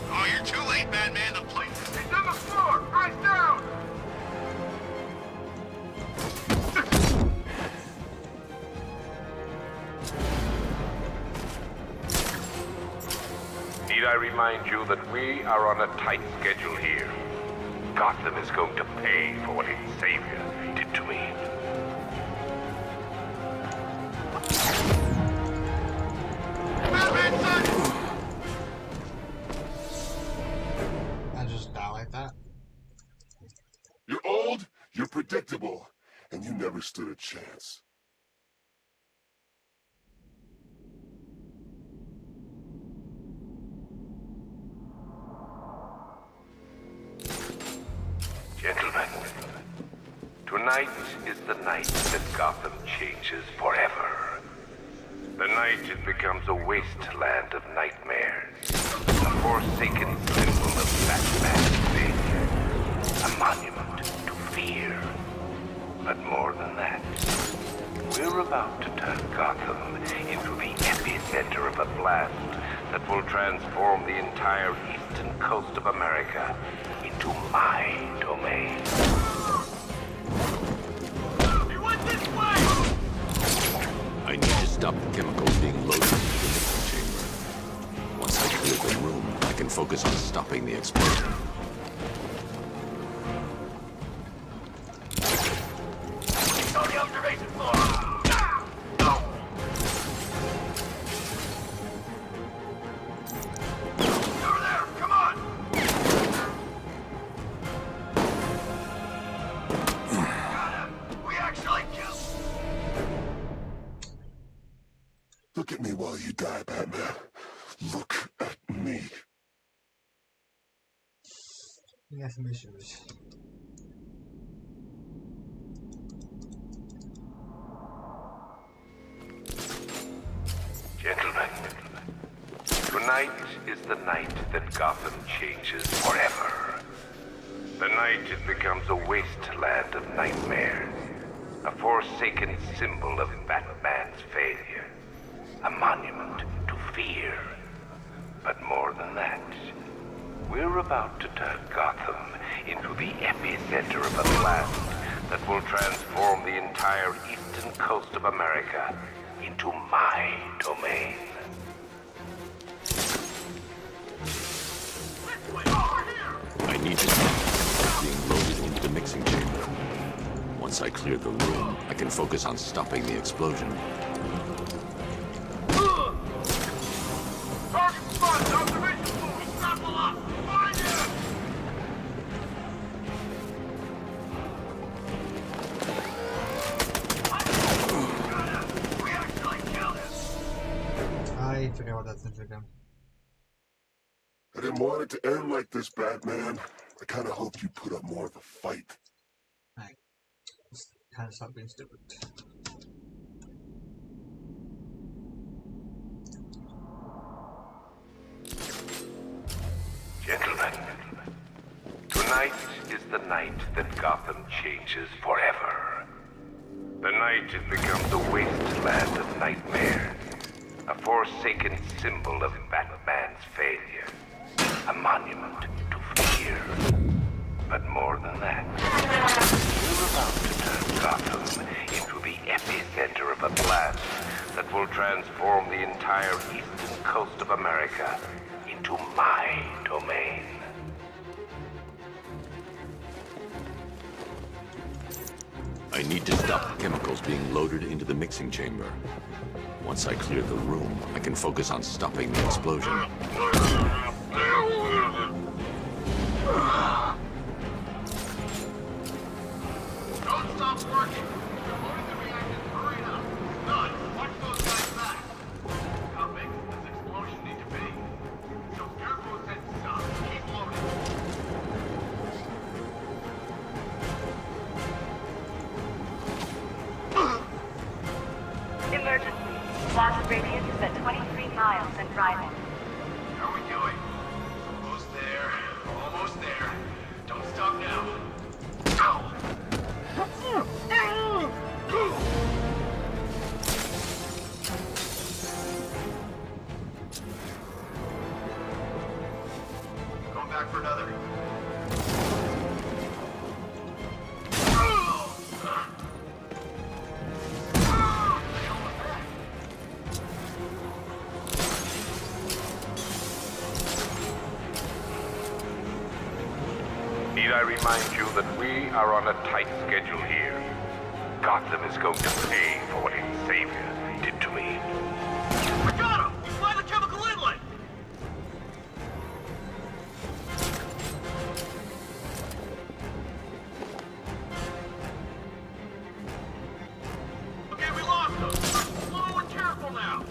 Oh, you're too late, Batman. The place is... He's on the floor! Eyes down! Need I remind you that we are on a tight schedule here? Gotham is going to pay for what its savior did to me. Batman, son! I just die like that. You're old, you're predictable, and you never stood a chance. Gentlemen, tonight is the night that Gotham changes forever. The night it becomes a wasteland of nightmares, a forsaken symbol of Batman's failure, a monument to fear. But more than that, we're about to turn Gotham into the epicenter of a blast that will transform the entire eastern coast of America into my domain. He went this way! I need to stop the chemicals being loaded into the mixing chamber. Once I clear the room, I can focus on stopping the explosion. He's on the observation floor! Over there! Come on! Got him! We actually killed... Look at me while you die, Batman. Look at me. Yeah, some issues. Gentlemen, tonight is the night that Gotham changes forever. The night it becomes a wasteland of nightmares, a forsaken symbol of Batman's failure, a monument to fear. But more than that, we're about to turn Gotham into the epicenter of a blast that will transform the entire eastern coast of America into my domain. I need to stop being loaded into the mixing chamber. Once I clear the room, I can focus on stopping the explosion. Target spotted! Observation floor! Grapple up! Find him! We actually killed him! I forgot what that thing's again. I didn't want it to end like this, Batman. I kind of hoped you put up more of a fight. Kind of stop being stupid. Gentlemen, tonight is the night that Gotham changes forever. The night it becomes a wasteland of nightmares, a forsaken symbol of Batman's failure, a monument to fear. But more than that, we're about to turn Gotham into the epicenter of a blast that will transform the entire eastern coast of America into my domain. I need to stop chemicals being loaded into the mixing chamber. Once I clear the room, I can focus on stopping the explosion. Don't stop working. You're loading the reactors. Hurry up. None. Watch those guys back. How big does this explosion need to be? So Scarecrow said stop. Keep loading. Emergency. Blast radius is at 23 miles and rising. How are we doing? Almost there. Almost there. Don't stop now. Ow! Going back for another. Need I remind you that we are on a tight schedule here? Gotham is going to pay for what its savior did to me. I got him! He's by the chemical inlet! Okay, we lost him! Slow and careful now!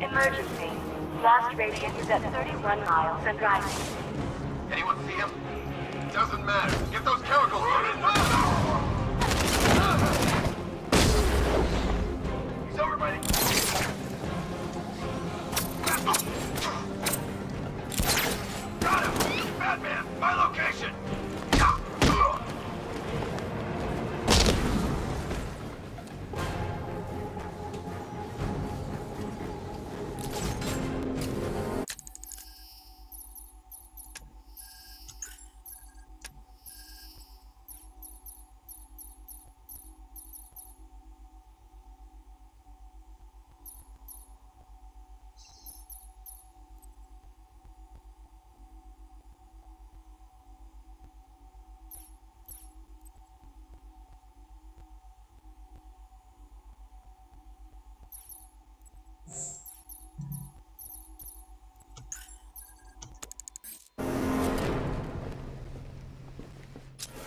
Emergency. Blast radius is at 31 miles and rising. Anyone see him? Doesn't matter. Get those chemicals loaded! He's over, buddy! Got him! Batman, my location!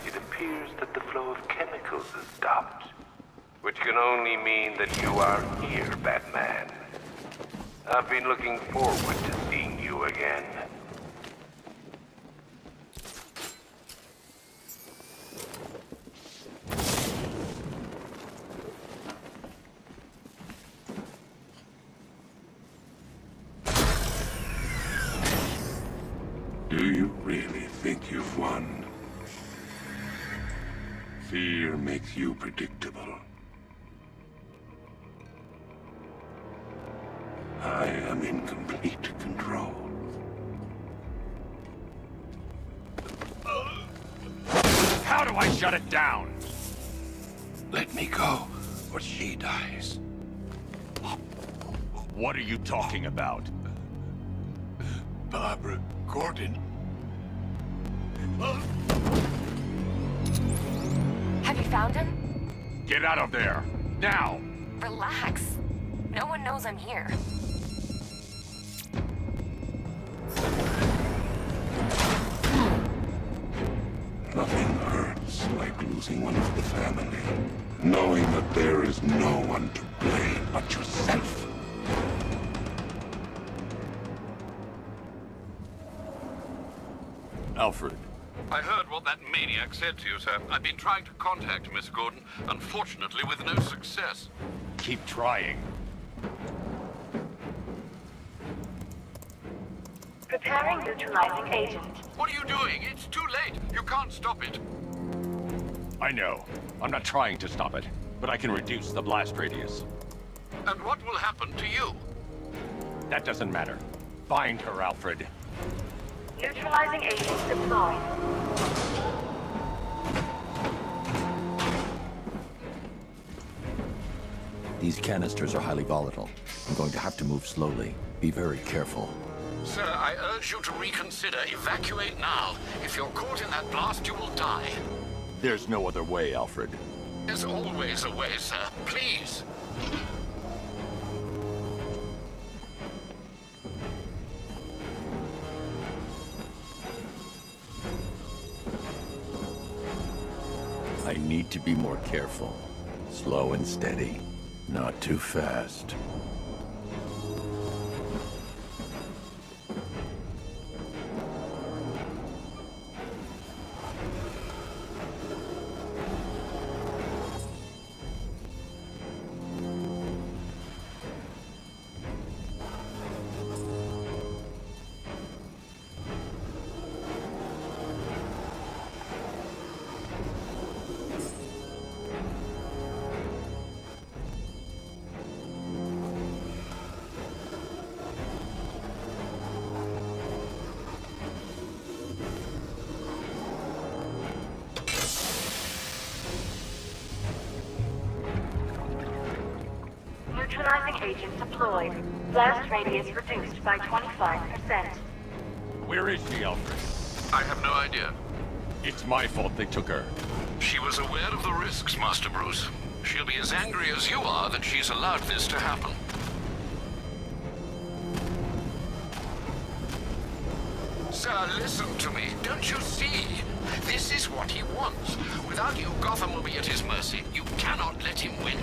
It appears that the flow of chemicals has stopped, which can only mean that you are here, Batman. I've been looking forward to seeing you again. Do you really think you've won? Fear makes you predictable. I am in complete control. How do I shut it down? Let me go, or she dies. What are you talking about? Barbara Gordon. Have you found him? Get out of there! Now! Relax. No one knows I'm here. Nothing hurts like losing one of the family. Knowing that there is no one to blame but yourself. Alfred. I heard what that maniac said to you, sir. I've been trying to contact Miss Gordon, unfortunately with no success. Keep trying. Preparing neutralizing agent. What are you doing? It's too late. You can't stop it. I know. I'm not trying to stop it, but I can reduce the blast radius. And what will happen to you? That doesn't matter. Find her, Alfred. Neutralizing agent deployed. These canisters are highly volatile. I'm going to have to move slowly. Be very careful. Sir, I urge you to reconsider. Evacuate now. If you're caught in that blast, you will die. There's no other way, Alfred. There's always a way, sir. Please. I need to be more careful. Slow and steady. Not too fast. Neutralizing agent deployed. Blast radius reduced by 25%. Where is she, Alfred? I have no idea. It's my fault they took her. She was aware of the risks, Master Bruce. She'll be as angry as you are that she's allowed this to happen. Sir, listen to me. Don't you see? This is what he wants. Without you, Gotham will be at his mercy. You cannot let him win.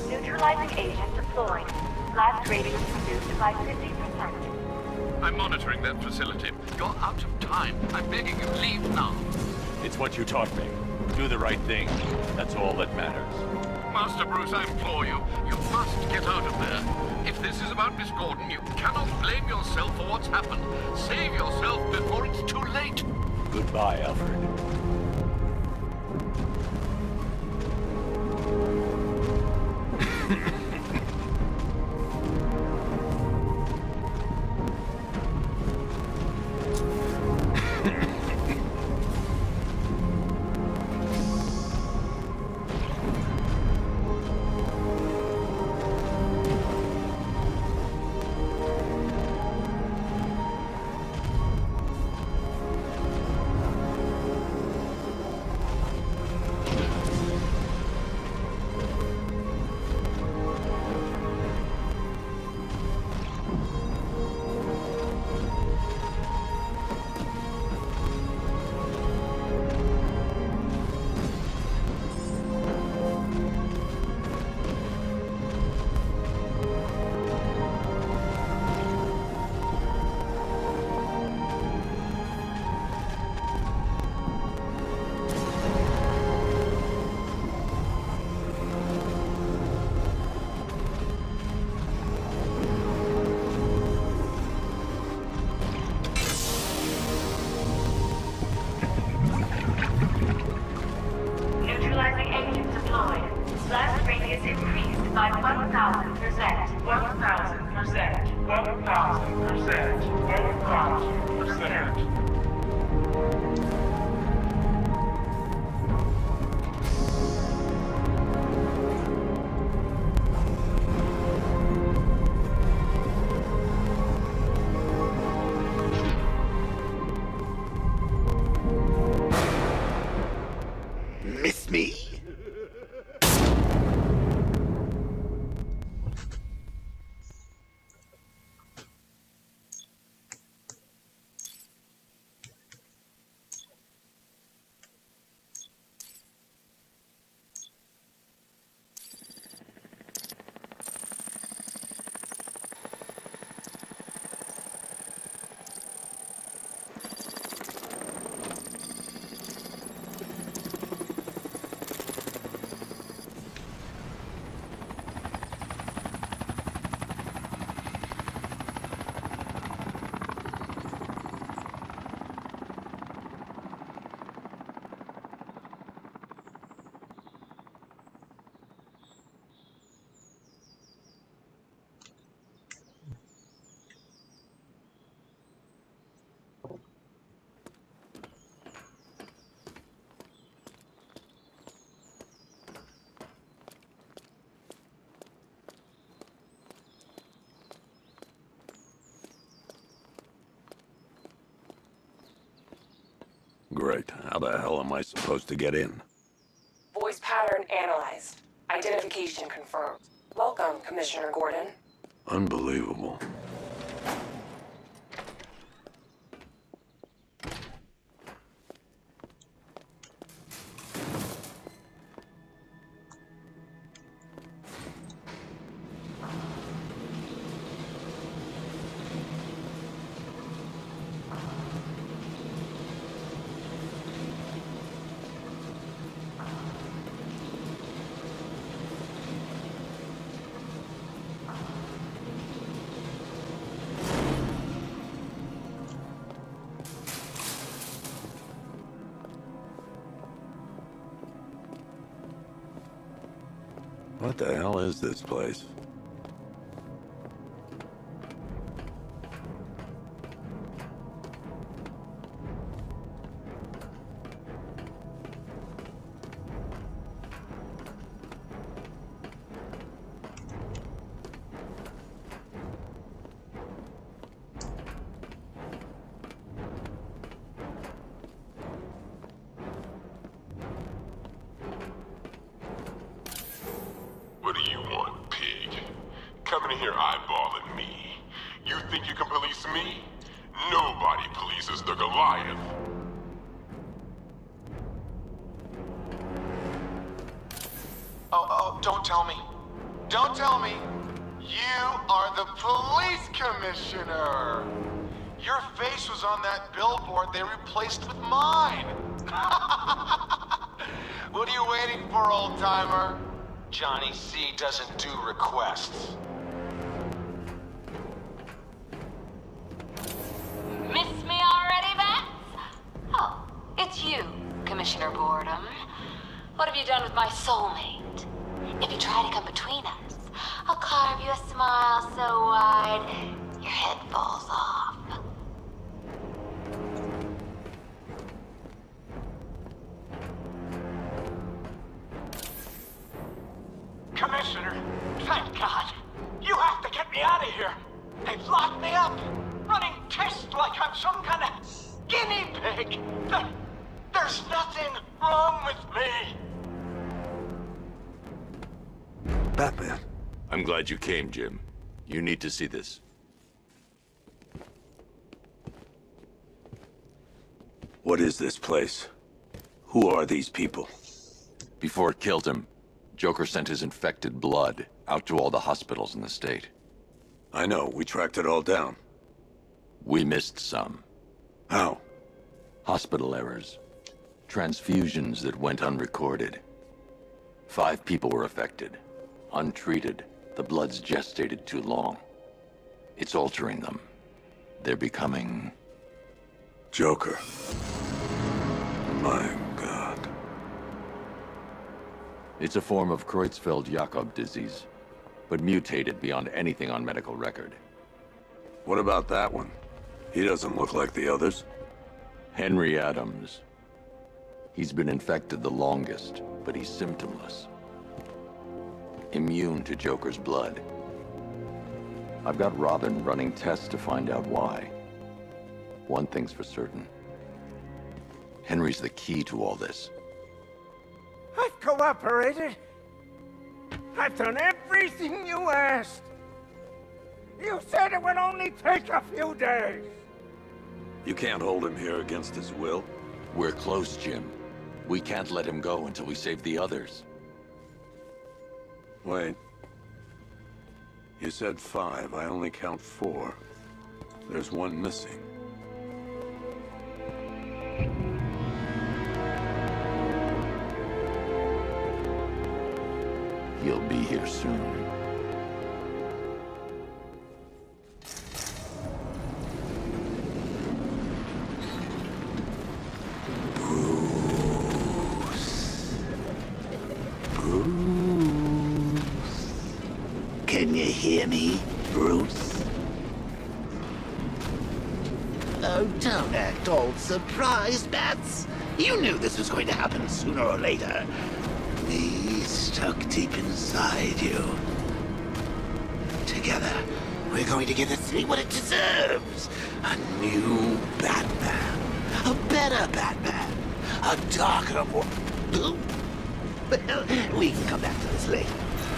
Neutralizing agent deployed. Blast radius reduced by 50%. I'm monitoring that facility. You're out of time. I'm begging you, leave now. It's what you taught me. Do the right thing. That's all that matters. Master Bruce, I implore you. You must get out of there. If this is about Miss Gordon, you cannot blame yourself for what's happened. Save yourself before it's too late. Goodbye, Alfred. Neutralizing agent deployed. Blast radius increased by 1,000%. 1,000%. 1,000%. 1,000%. Miss me? How the hell am I supposed to get in? Voice pattern analyzed. Identification confirmed. Welcome, Commissioner Gordon. Unbelievable. What the hell is this place? What do you want, pig? Coming in here eyeballing me. You think you can police me? Nobody polices the Goliath. Oh, don't tell me. Don't tell me. You are the police commissioner. Your face was on that billboard they replaced with mine. What are you waiting for, old-timer? Johnny C doesn't do requests. Miss me already, Bats? Oh, it's you, Commissioner Boredom. What have you done with my soulmate? If you try to come between us, I'll carve you a smile so wide, your head falls off. Commissioner, thank God. You have to get me out of here. They've locked me up, running tests like I'm some kind of guinea pig. There's nothing wrong with me. Batman. I'm glad you came, Jim. You need to see this. What is this place? Who are these people? Before it killed him, Joker sent his infected blood out to all the hospitals in the state. I know, we tracked it all down. We missed some. How? Hospital errors. Transfusions that went unrecorded. 5 people were affected. Untreated, the blood's gestated too long. It's altering them. They're becoming... Joker. My God. It's a form of Creutzfeldt-Jakob disease, but mutated beyond anything on medical record. What about that one? He doesn't look like the others. Henry Adams. He's been infected the longest, but he's symptomless. Immune to Joker's blood. I've got Robin running tests to find out why. One thing's for certain. Henry's the key to all this. I've cooperated. I've done everything you asked. You said it would only take a few days. You can't hold him here against his will. We're close, Jim. We can't let him go until we save the others. Wait. You said 5. I only count 4. There's one missing. He'll be here soon. Can you hear me, Bruce? Oh, don't act all surprised, Bats. You knew this was going to happen sooner or later. Me stuck deep inside you. Together, we're going to give the city what it deserves. A new Batman. A better Batman. A darker world. Well, we can come back to this later.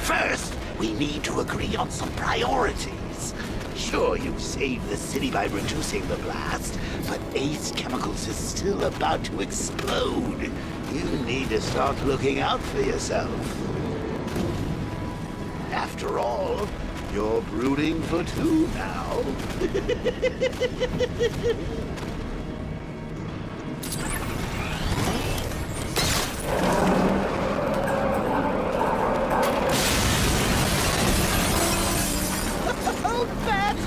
First, we need to agree on some priorities. Sure, you've saved the city by reducing the blast, but Ace Chemicals is still about to explode. You need to start looking out for yourself. After all, you're brooding for two now.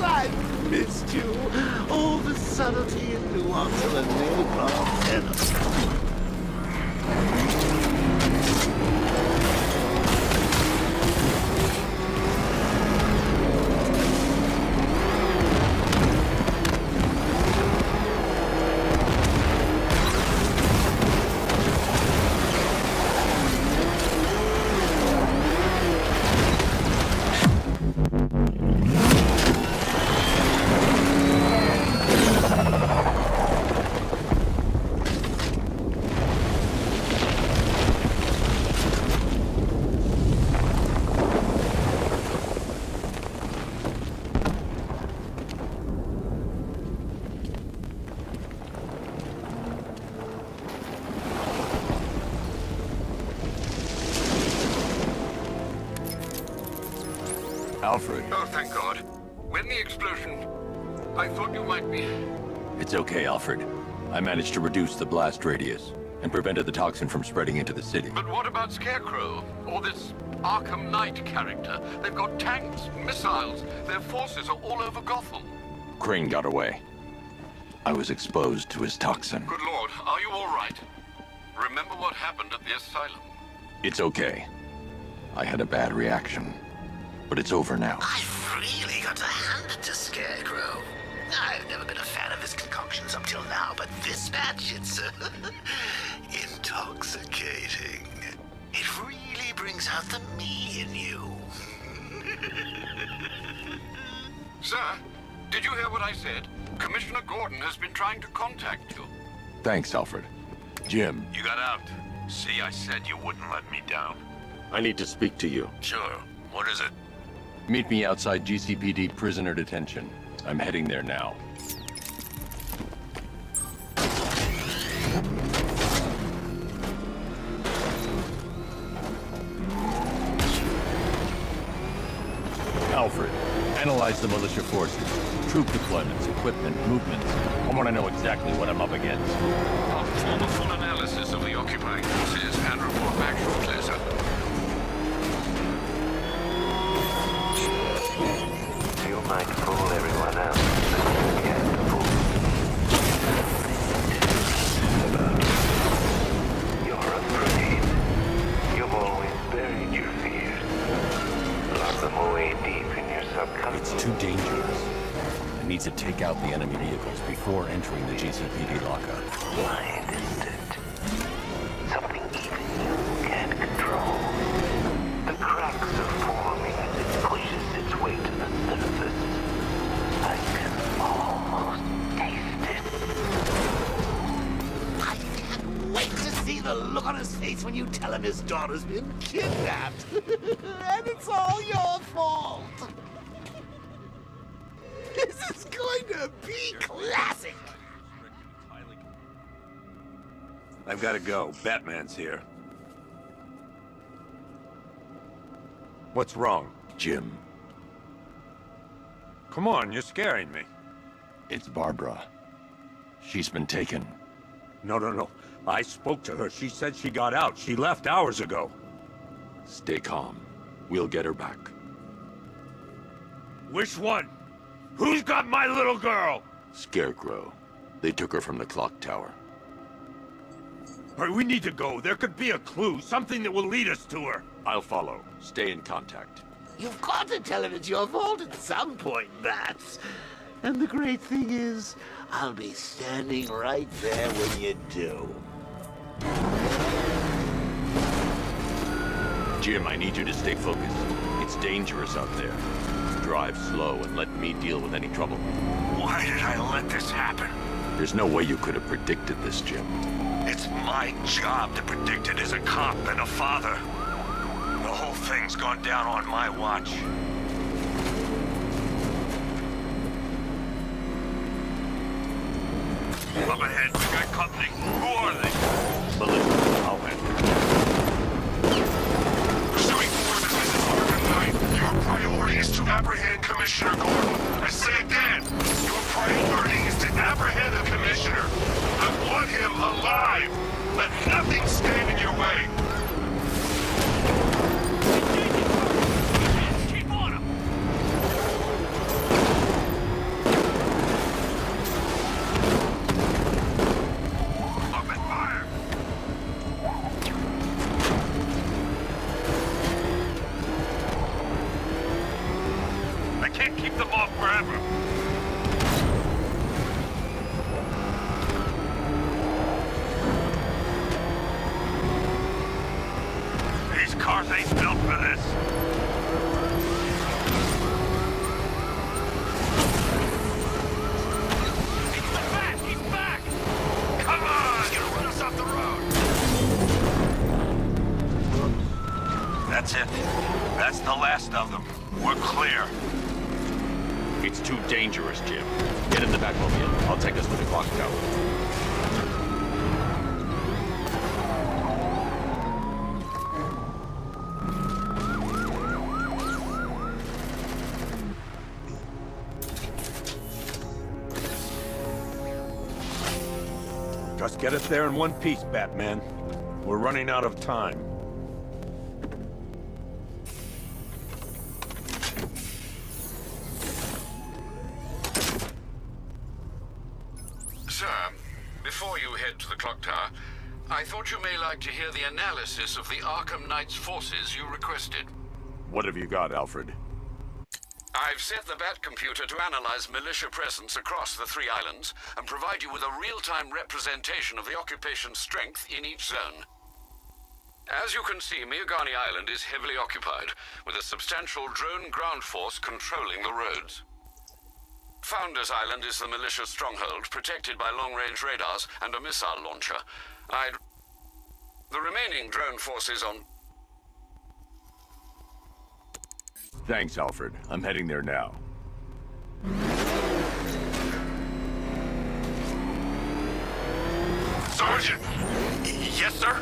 I've missed you. All the subtlety and nuance of a napalm enemy. Alfred. Oh, thank God. When the explosion... I thought you might be... It's okay, Alfred. I managed to reduce the blast radius and prevented the toxin from spreading into the city. But what about Scarecrow? Or this Arkham Knight character? They've got tanks, missiles. Their forces are all over Gotham. Crane got away. I was exposed to his toxin. Good Lord, are you all right? Remember what happened at the asylum? It's okay. I had a bad reaction. But it's over now. I've really got to hand it to Scarecrow. I've never been a fan of his concoctions up till now, but this batch, it's intoxicating. It really brings out the me in you. Sir, did you hear what I said? Commissioner Gordon has been trying to contact you. Thanks, Alfred. Jim. You got out. See, I said you wouldn't let me down. I need to speak to you. Sure. What is it? Meet me outside GCPD prisoner detention. I'm heading there now. Alfred, analyze the militia forces, troop deployments, equipment, movements. I want to know exactly what I'm up against. I'll perform a full analysis of the occupying forces and report back shortly, sir. You might fool everyone else, but you can't fool me. You're afraid. You've always buried your fears. Lock them away deep in your subconscious. It's too dangerous. I need to take out the enemy vehicles before entering the GCPD lockup. Why distant? Something even you can't control. The cracks are forming as it pushes its way to the surface. I can almost taste it. I can't wait to see the look on his face when you tell him his daughter's been kidnapped. And it's all your fault. This is going to be classic. I've got to go. Batman's here. What's wrong? Jim. Come on, you're scaring me. It's Barbara. She's been taken. No. I spoke to her. She said she got out. She left hours ago. Stay calm. We'll get her back. Which one? Who's got my little girl? Scarecrow. They took her from the clock tower. All right, we need to go. There could be a clue, something that will lead us to her. I'll follow. Stay in contact. You've got to tell him it's your fault at some point, Bats. And the great thing is, I'll be standing right there when you do. Jim, I need you to stay focused. It's dangerous out there. Drive slow and let me deal with any trouble. Why did I let this happen? There's no way you could have predicted this, Jim. It's my job to predict it as a cop and a father. The whole thing's gone down on my watch. Up ahead, we got company. Who are they? Militia. I'll handle it. Pursuing forces in Arkham Knight, your priority is to apprehend Commissioner Gordon. I say again, your priority is to apprehend the Commissioner. I want him alive. Let nothing stand in your way. Keep on him! Open fire! I can't keep them off forever. These cars ain't built for this. He's back! Come on! He's gonna run us off the road! That's it. That's the last of them. We're clear. It's too dangerous, Jim. Get in the Batmobile. I'll take us to the clock tower. Just get us there in one piece, Batman. We're running out of time. Sir, before you head to the clock tower, I thought you may like to hear the analysis of the Arkham Knight's forces you requested. What have you got, Alfred? I've set the Bat computer to analyze militia presence across the 3 islands and provide you with a real-time representation of the occupation's strength in each zone. As you can see, Miagani Island is heavily occupied, with a substantial drone ground force controlling the roads. Founders Island is the militia stronghold, protected by long-range radars and a missile launcher. The remaining drone forces on... Thanks, Alfred. I'm heading there now. Sergeant! Yes, sir?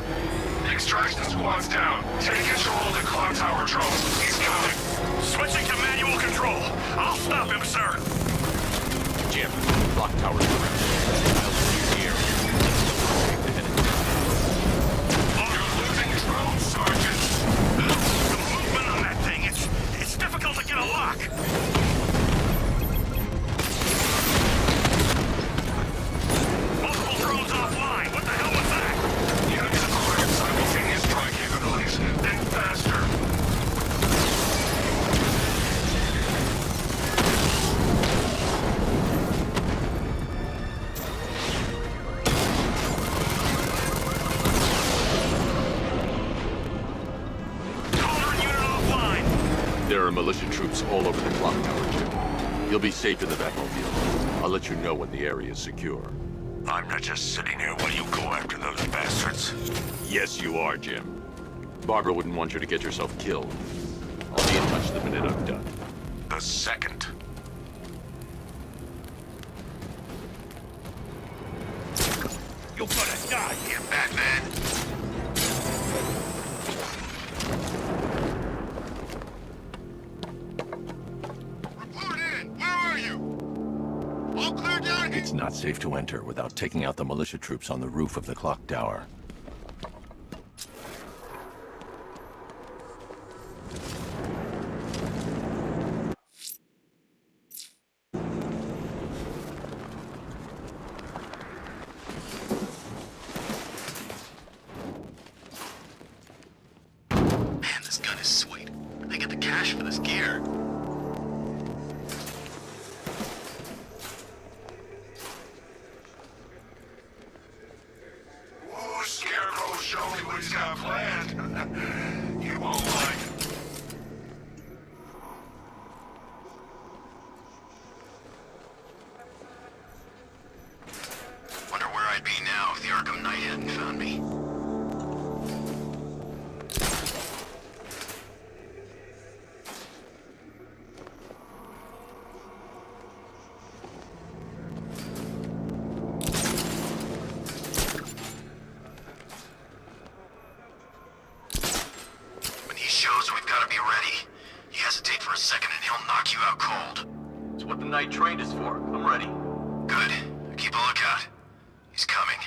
Extraction squad's down. Take control of the clock tower drone. He's coming. Switching to manual control. I'll stop him, sir. Jim, clock tower's around. I'll see you here. You're losing drone, Sergeant. The movement on that thing, it's difficult to get a lock. Multiple drones offline. What the hell was that? You need to acquire simultaneous strike capabilities. Think faster. There are militia troops all over the clock tower, Jim. You'll be safe in the Batmobile. I'll let you know when the area is secure. I'm not just sitting here while you go after those bastards. Yes, you are, Jim. Barbara wouldn't want you to get yourself killed. I'll be in touch the minute I'm done. The second. You're gonna die here, Batman! It's not safe to enter without taking out the militia troops on the roof of the clock tower. Man, this gun is sweet. I get the cash for this gear. Show me what he's got planned. You won't like it. Wonder where I'd be now if the Arkham Knight hadn't found me. for a second and he'll knock you out cold. It's what the night train is for. I'm ready. Good. Keep a lookout. He's coming.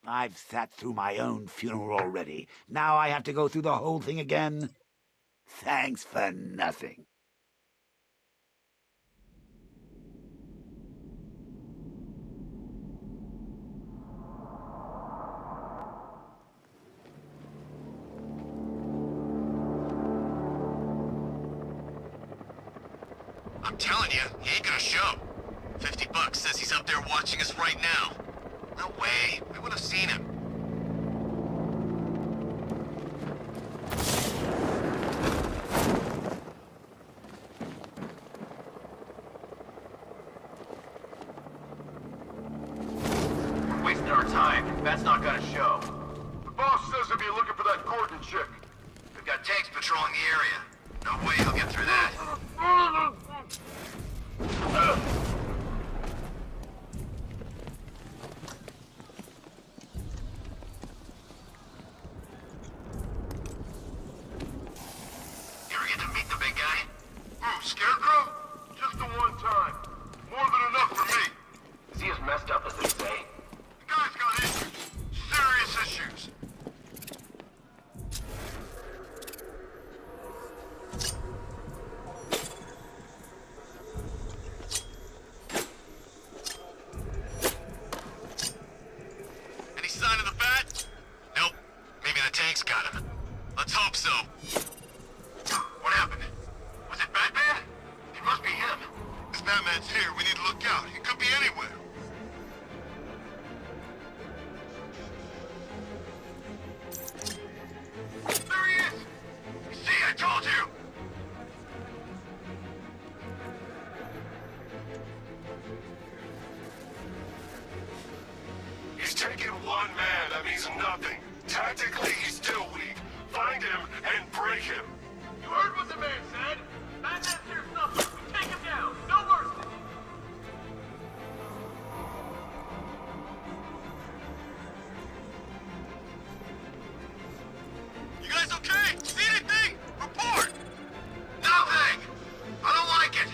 I've sat through my own funeral already. Now I have to go through the whole thing again? Thanks for nothing. I'm telling you, he ain't gonna show. $50 says he's up there watching us right now. No way. We would have seen him. We're wasting our time. That's not gonna show. The boss says he'll be looking for that Gordon chick. We've got tanks patrolling the area. No way he'll get through that. Scarecrow? Just the one time. More than enough for me. Is he as messed up as they say? The guy's got issues. Serious issues. Any sign of the bat? Nope. Maybe the tank's got him. Let's hope so. What happened? Was it Batman? It must be him. If Batman's here, we need to look out. He could be anywhere. There he is! You see, I told you! He's taking one man. That means nothing. Tactically, he's still weak. Find him and break him. You heard what the man said? Batman's here's nothing. We take him down. No mercy. You guys okay? See anything? Report! Nothing! I don't like it!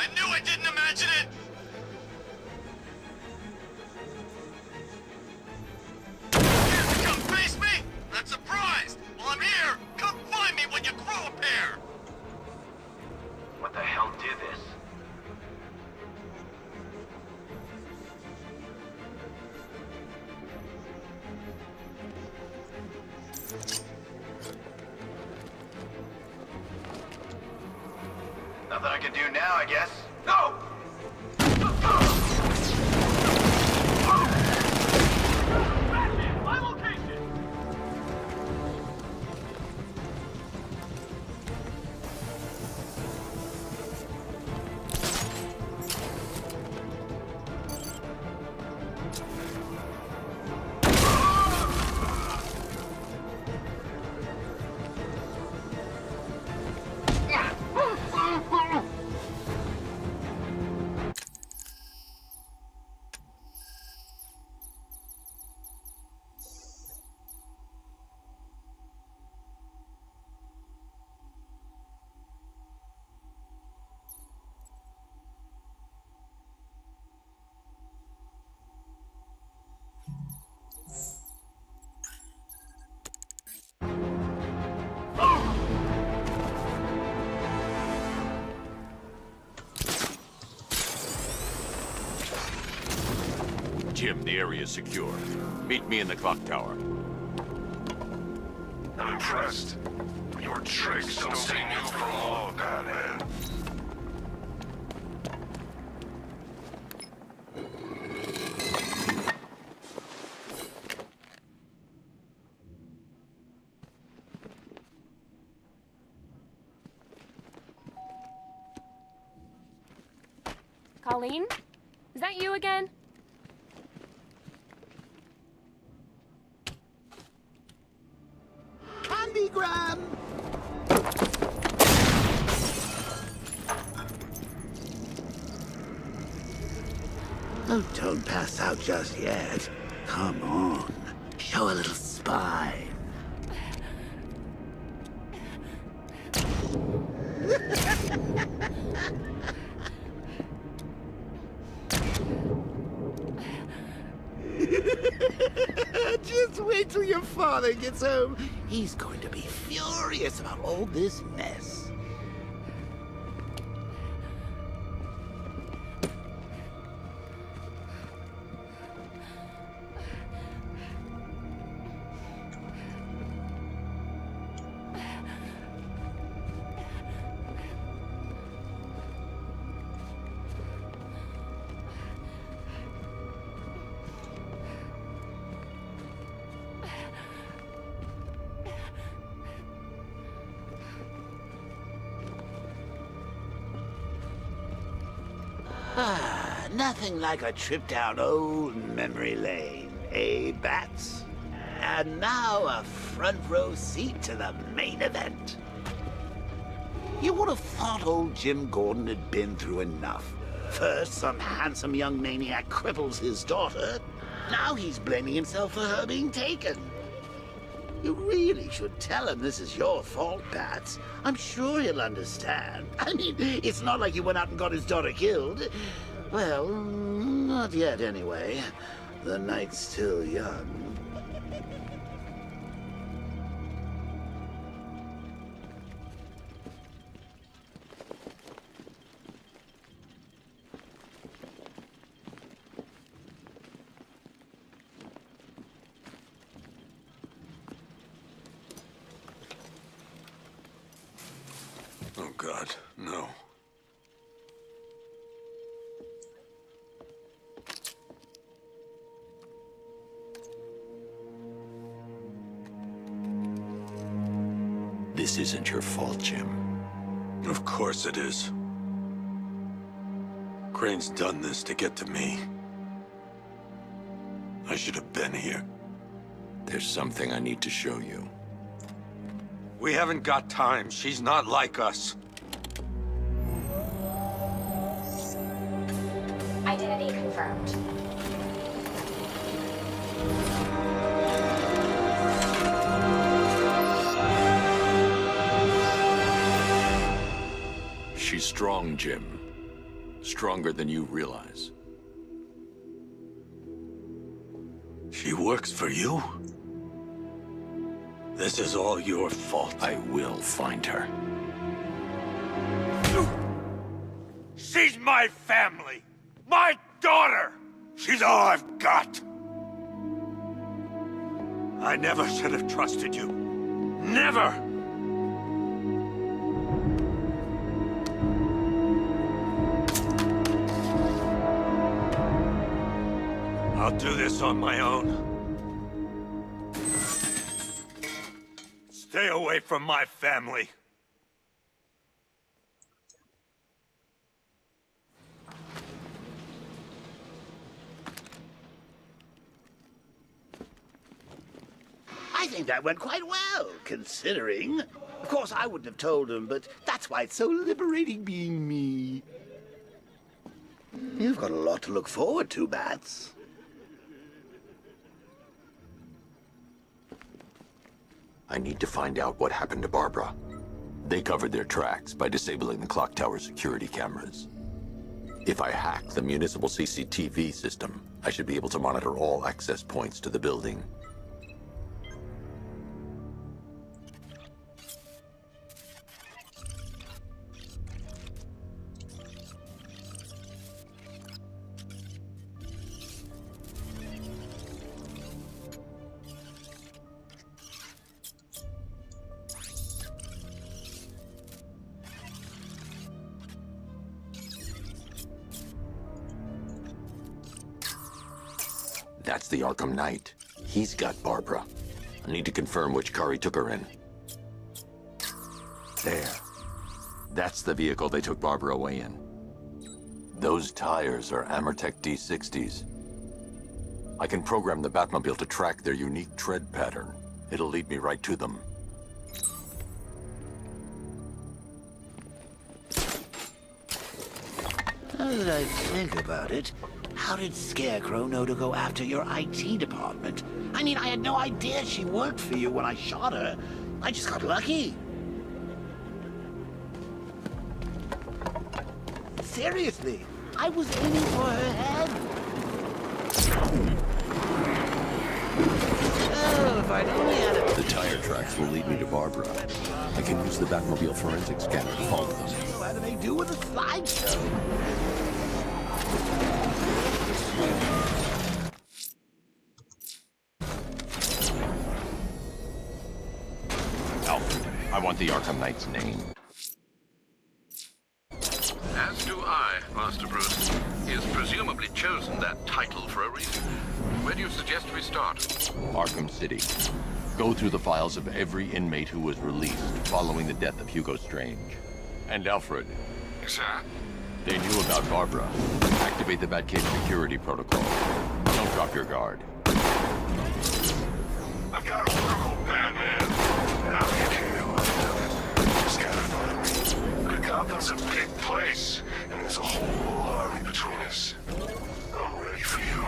I knew I didn't imagine it! Here to come face me? Not surprised! Well, I'm here! Come find me when you grow a pair! What the hell did this? Nothing I can do now, I guess. No! Batman, my location! Jim, the area is secure. Meet me in the clock tower. impressed. Your tricks don't save you from long, Batman. Colleen? Is that you again? Candygram! Oh, don't pass out just yet. Come on. Show a little spine. Just wait till your father gets home. He's going to be furious about all this mess. Nothing like a trip down old memory lane, eh, Bats? And now a front row seat to the main event. You would have thought old Jim Gordon had been through enough. First, some handsome young maniac cripples his daughter. Now he's blaming himself for her being taken. You really should tell him this is your fault, Bats. I'm sure he'll understand. I mean, it's not like you went out and got his daughter killed. Well, not yet anyway. The night's still young. Oh, God, no. This isn't your fault, Jim. Of course it is. Crane's done this to get to me. I should have been here. There's something I need to show you. We haven't got time. She's not like us. Identity confirmed. She's strong, Jim. Stronger than you realize. She works for you? This is all your fault. I will find her. She's my family! My daughter! She's all I've got! I never should have trusted you. Never! I'll do this on my own. Stay away from my family. I think that went quite well, considering. Of course, I wouldn't have told him, but that's why it's so liberating being me. You've got a lot to look forward to, Bats. I need to find out what happened to Barbara. They covered their tracks by disabling the clock tower security cameras. If I hack the municipal CCTV system, I should be able to monitor all access points to the building. That's the Arkham Knight. He's got Barbara. I need to confirm which car he took her in. There. That's the vehicle they took Barbara away in. Those tires are Amertech D60s. I can program the Batmobile to track their unique tread pattern. It'll lead me right to them. Now that I think about it, how did Scarecrow know to go after your IT department? I mean, I had no idea she worked for you when I shot her. I just got lucky. Seriously, I was aiming for her head. Oh, if I'd only had it. The tire tracks will lead me to Barbara. I can use the Batmobile forensic scanner to follow them. What do they do with a slideshow? Alfred, I want the Arkham Knight's name. As do I, Master Bruce. He has presumably chosen that title for a reason. Where do you suggest we start? Arkham City. Go through the files of every inmate who was released following the death of Hugo Strange. And Alfred. Sir? They knew about Barbara. Activate the Batcave security protocol. Don't drop your guard. I've got a local Batman. I'll get you. Just gotta find me. Gotham's a big place, and there's a whole army between us. I'm ready for you.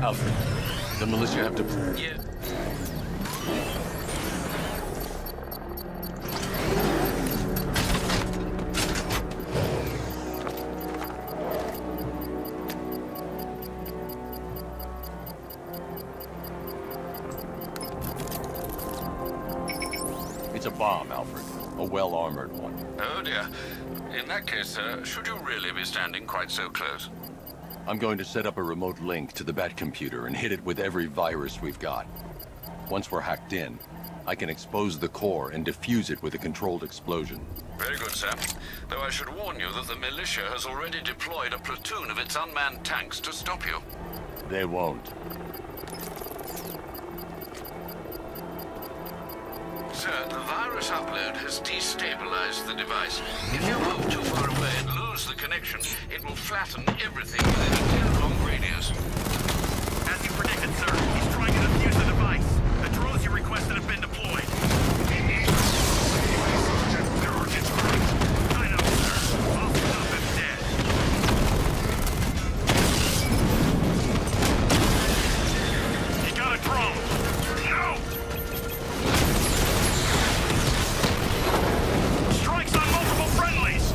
Alfred, the militia have to... Yeah. It's a bomb, Alfred. A well-armored one. Oh dear. In that case, sir, should you really be standing quite so close? I'm going to set up a remote link to the Batcomputer and hit it with every virus we've got. Once we're hacked in, I can expose the core and defuse it with a controlled explosion. Very good, sir. Though I should warn you that the militia has already deployed a platoon of its unmanned tanks to stop you. They won't. Sir, the virus upload has destabilized the device. If you move too far away and lose the connection, it will flatten everything within a 10-long radius. As you predicted, sir, he's trying to defuse the device. The drones you requested have been deployed. I know, sir. I'll stop him dead. He got a drone. No! Strikes on multiple friendlies!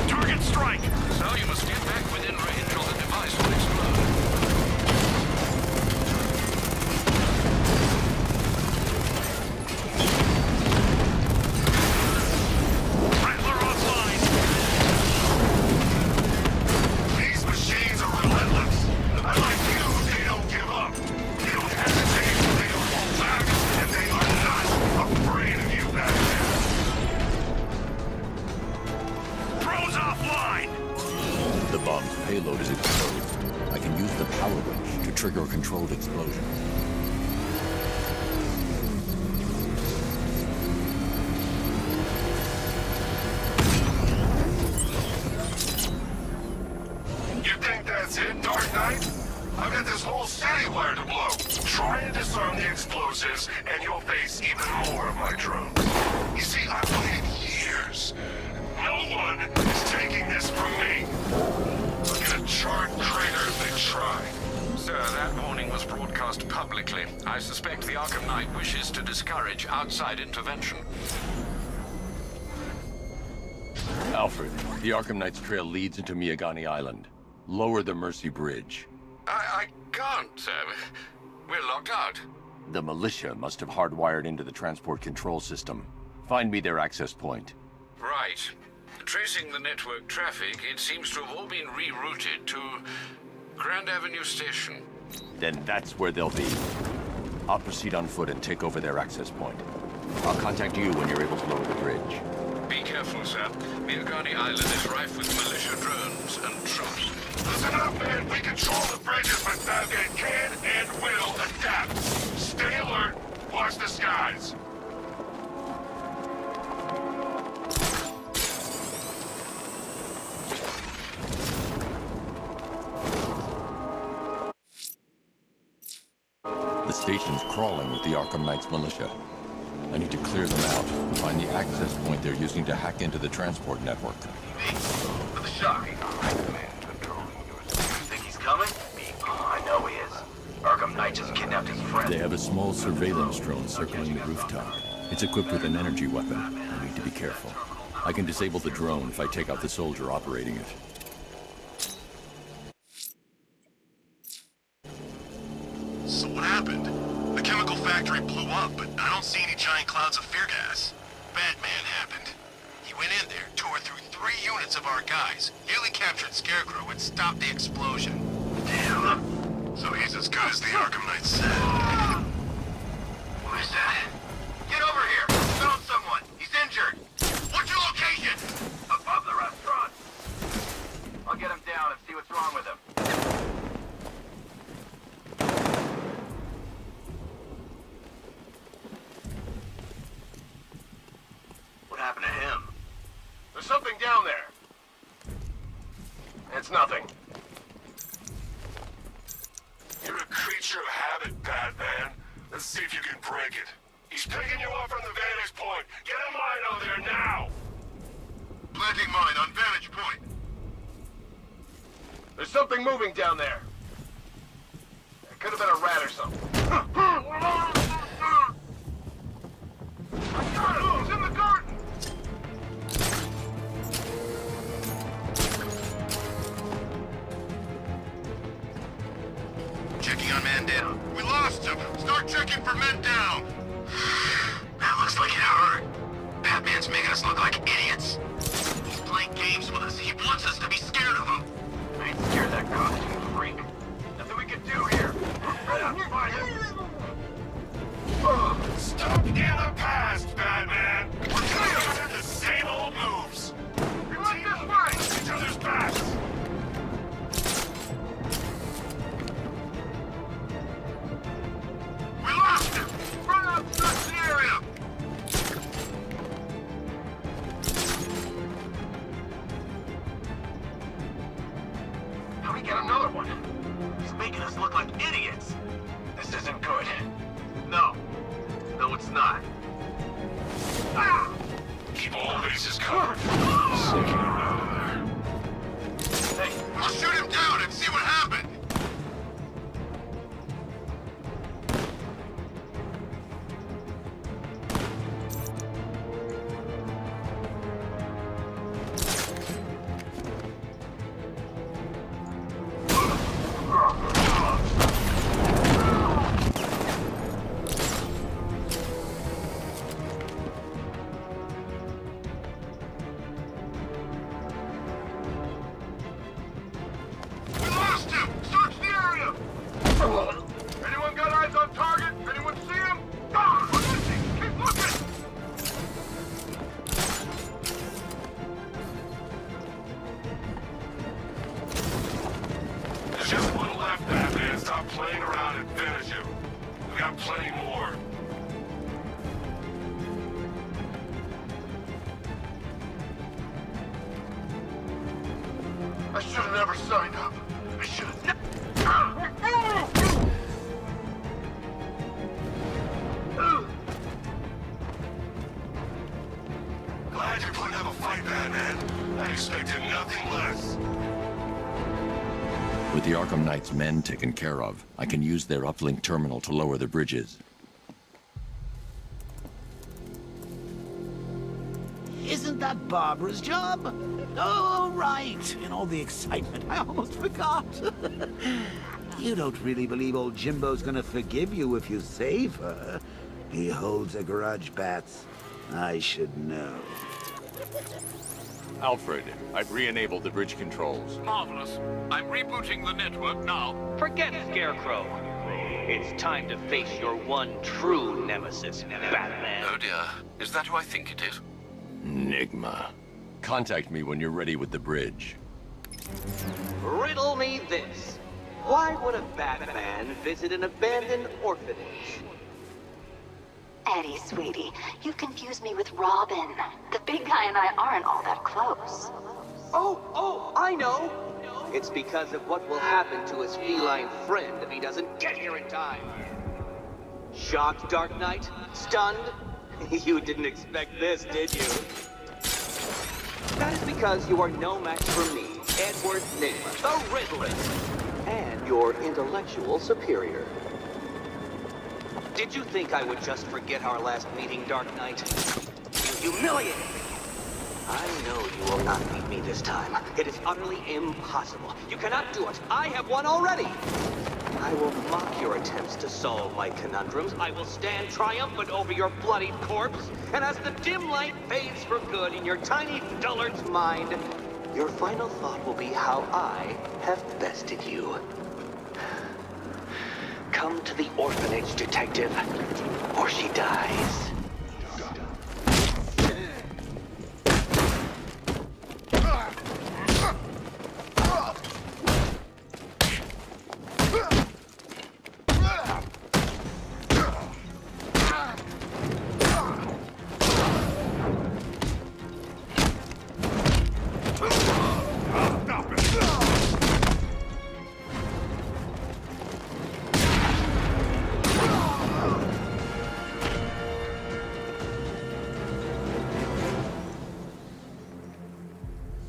Target strike! So you must get back within range or the device will explode. Rattler offline! These machines are relentless. Unlike you, they don't give up. They don't hesitate, they don't fall back, and they are not afraid of you, Batman. Drones offline! The bomb's payload is exposed. I can use the power winch to trigger a controlled explosion. You think that's it, Dark Knight? I've got this whole city wired to blow. Try and disarm the explosives, and you'll face even more of my drones. You see, I've waited years. No one is taking this from me. Look at a charred crater if they try. Sir, that warning was broadcast publicly. I suspect the Arkham Knight wishes to discourage outside intervention. Alfred, the Arkham Knight's trail leads into Miyagani Island. Lower the Mercy Bridge. I can't. We're locked out. The militia must have hardwired into the transport control system. Find me their access point. Right. Tracing the network traffic, it seems to have all been rerouted to Grand Avenue Station. Then that's where they'll be. I'll proceed on foot and take over their access point. I'll contact you when you're able to lower the bridge. Be careful, sir. Miagani Island is rife with militia drones and troops. Listen up, man. We control the bridges, but Batman can and will adapt. Stay alert. Watch the skies. The station's crawling with the Arkham Knights militia. I need to clear them out and find the access point they're using to hack into the transport network. For the shock. Think he's coming? I know he is. Arkham Knight just kidnapped his friend. They have a small surveillance drone circling the rooftop. It's equipped with an energy weapon. I need to be careful. I can disable the drone if I take out the soldier operating it. So what happened? The chemical factory blew up, but I don't see any giant clouds of fear gas. Batman happened. He went in there, tore through 3 units of our guys, nearly captured Scarecrow, and stopped the explosion. Damn. So he's as good as the Arkham Knights said. What is that? Get over here! Found someone! He's injured! What's your location? Above the restaurant. I'll get him down and see what's wrong with him. What happened to him? There's something down there. It's nothing. You're a creature of habit, Batman. Let's see if you can break it. He's picking you up from the vantage point. Get a mine over there now! Planting mine on vantage point. There's something moving down there. It could have been a rat or something. I got him! He's in the garden! Checking on man down. We lost him! Start checking for men down! That looks like it hurt. Batman's making us look like idiots. He's playing games with us. He wants us to be scared of him. I ain't scared of that costume freak. Nothing we can do here. Right out, find him. Stop in the past, Batman! We're doing the same old moves! We went this way! Each other's backs! We lost him! Run out, search the area! How do we get another one? He's making us look like idiots. This isn't good. No. No, it's not. Ah! Keep all bases covered. Sneaking around there. Hey, I'll shoot him down and see what happened! We lost him! Search the area! Anyone got eyes on target? Anyone see him? Ah! Where is he? Keep looking! There's just one left, Batman. Stop playing around and finish him. We got plenty more. I should have never signed up. I should have Glad you're putting up a fight, Batman. I expected nothing less. With the Arkham Knights' men taken care of, I can use their uplink terminal to lower the bridges. Isn't that Barbara's job? Oh, right. In all the excitement, I almost forgot. You don't really believe old Jimbo's gonna forgive you if you save her. He holds a grudge, Bats. I should know. Alfred, I've re-enabled the bridge controls. Marvelous. I'm rebooting the network now. Forget Scarecrow. It's time to face your one true nemesis, Batman. Oh dear. Is that who I think it is? Enigma. Contact me when you're ready with the bridge. Riddle me this. Why would a Batman visit an abandoned orphanage? Eddie, sweetie, you confused me with Robin. The big guy and I aren't all that close. Oh, I know. It's because of what will happen to his feline friend if he doesn't get here in time. Shocked, Dark Knight? Stunned? You didn't expect this, did you? That is because you are no match for me, Edward Nygma, the Riddler, and your intellectual superior. Did you think I would just forget our last meeting, Dark Knight? You humiliated me! I know you will not beat me this time. It is utterly impossible. You cannot do it. I have won already! I will mock your attempts to solve my conundrums. I will stand triumphant over your bloodied corpse. And as the dim light fades for good in your tiny dullard's mind, your final thought will be how I have bested you. Come to the orphanage, detective, or she dies.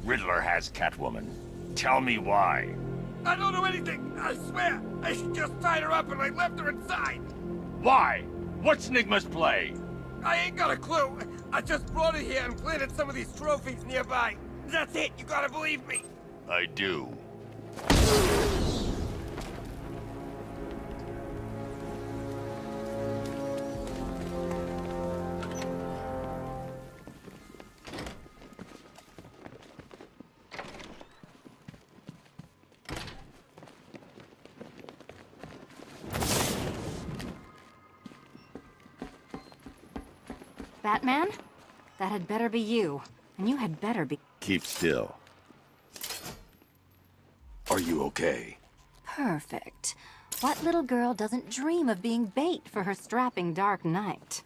Riddler has Catwoman. Tell me why. I don't know anything, I swear. I just tied her up and I left her inside. Why? What's Nygma's play? I ain't got a clue. I just brought her here and planted some of these trophies nearby. That's it, you gotta believe me. I do. Batman? That had better be you. And you had better be... Keep still. Are you okay? Perfect. What little girl doesn't dream of being bait for her strapping Dark Knight?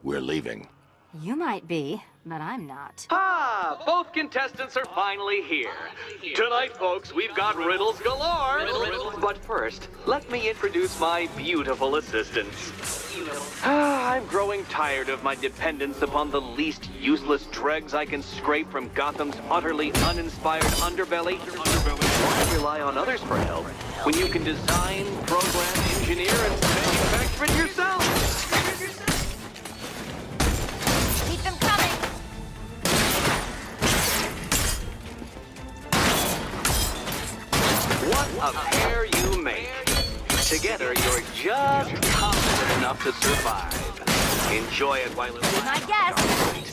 We're leaving. You might be, but I'm not. Ah, both contestants are finally here. Tonight, folks, we've got riddles galore. But first, let me introduce my beautiful assistants. I'm growing tired of my dependence upon the least useless dregs I can scrape from Gotham's utterly uninspired underbelly. Why rely on others for help when you can design, program, engineer, and manufacture it yourself? Keep them coming! What a pair you make. Together, you're just confident enough to survive. Enjoy it while it lasts. My guess.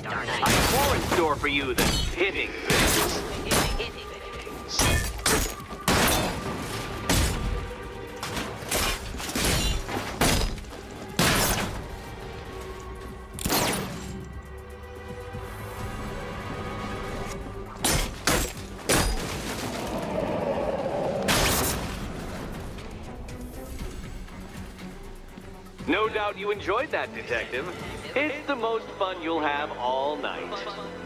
I have more in store for you than hitting things. No doubt you enjoyed that, Detective. It's the most fun you'll have all night.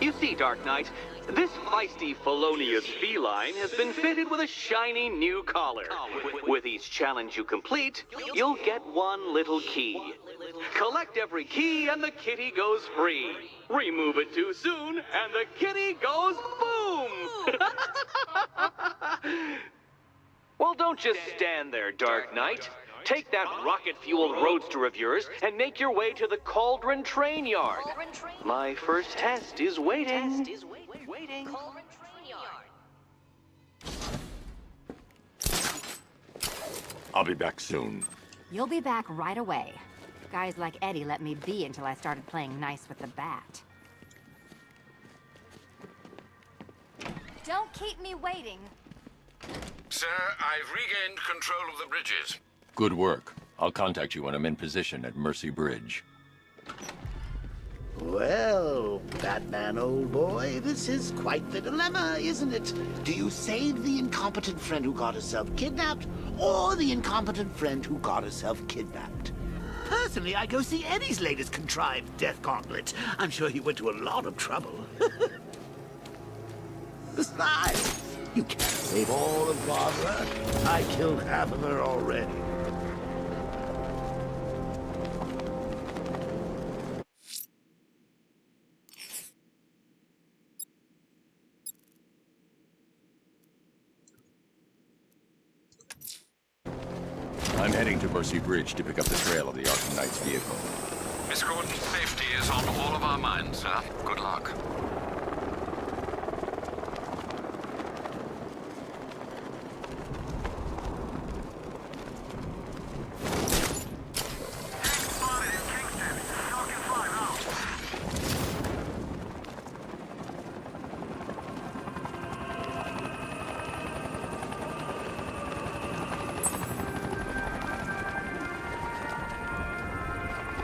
You see, Dark Knight, this feisty, felonious feline has been fitted with a shiny new collar. With each challenge you complete, you'll get one little key. Collect every key and the kitty goes free. Remove it too soon and the kitty goes boom! Well, don't just stand there, Dark Knight. Take that rocket-fueled roadster of yours and make your way to the Cauldron Train Yard. My first test is waiting. I'll be back soon. You'll be back right away. Guys like Eddie let me be until I started playing nice with the bat. Don't keep me waiting. Sir, I've regained control of the bridges. Good work. I'll contact you when I'm in position at Mercy Bridge. Well, Batman, old boy, this is quite the dilemma, isn't it? Do you save the incompetent friend who got herself kidnapped, or the incompetent friend who got herself kidnapped? Personally, I go see Eddie's latest contrived death gauntlet. I'm sure he went to a lot of trouble. Besides, you can't save all of Barbara. I killed half of her already. I'm heading to Mercy Bridge to pick up the trail of the Arkham Knight's vehicle. Miss Gordon's safety is on all of our minds, sir. Good luck.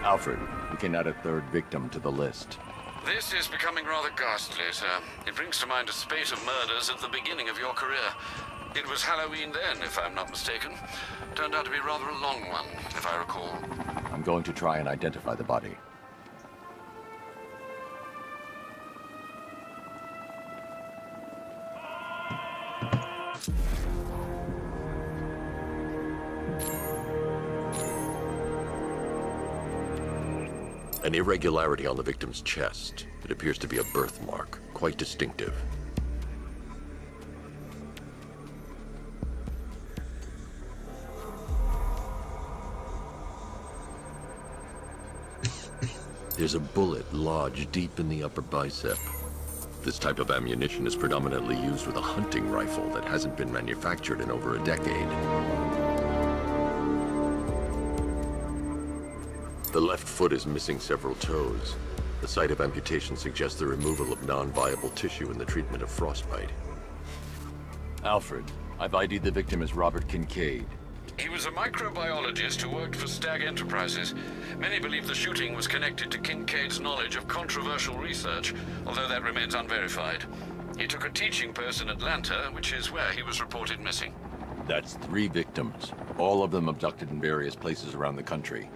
Alfred, we can add a third victim to the list. This is becoming rather ghastly, sir. It brings to mind a spate of murders at the beginning of your career. It was Halloween then, if I'm not mistaken. Turned out to be rather a long one, if I recall. I'm going to try and identify the body. An irregularity on the victim's chest. It appears to be a birthmark, quite distinctive. There's a bullet lodged deep in the upper bicep. This type of ammunition is predominantly used with a hunting rifle that hasn't been manufactured in over a decade. The left foot is missing several toes. The site of amputation suggests the removal of non-viable tissue in the treatment of frostbite. Alfred, I've ID'd the victim as Robert Kincaid. He was a microbiologist who worked for Stag Enterprises. Many believe the shooting was connected to Kincaid's knowledge of controversial research, although that remains unverified. He took a teaching post in Atlanta, which is where he was reported missing. That's 3 victims, all of them abducted in various places around the country.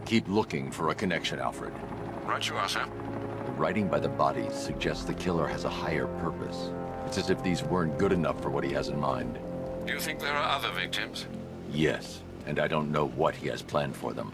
Keep looking for a connection, Alfred. Right you are, sir. The writing by the bodies suggests the killer has a higher purpose. It's as if these weren't good enough for what he has in mind. Do you think there are other victims? Yes, and I don't know what he has planned for them.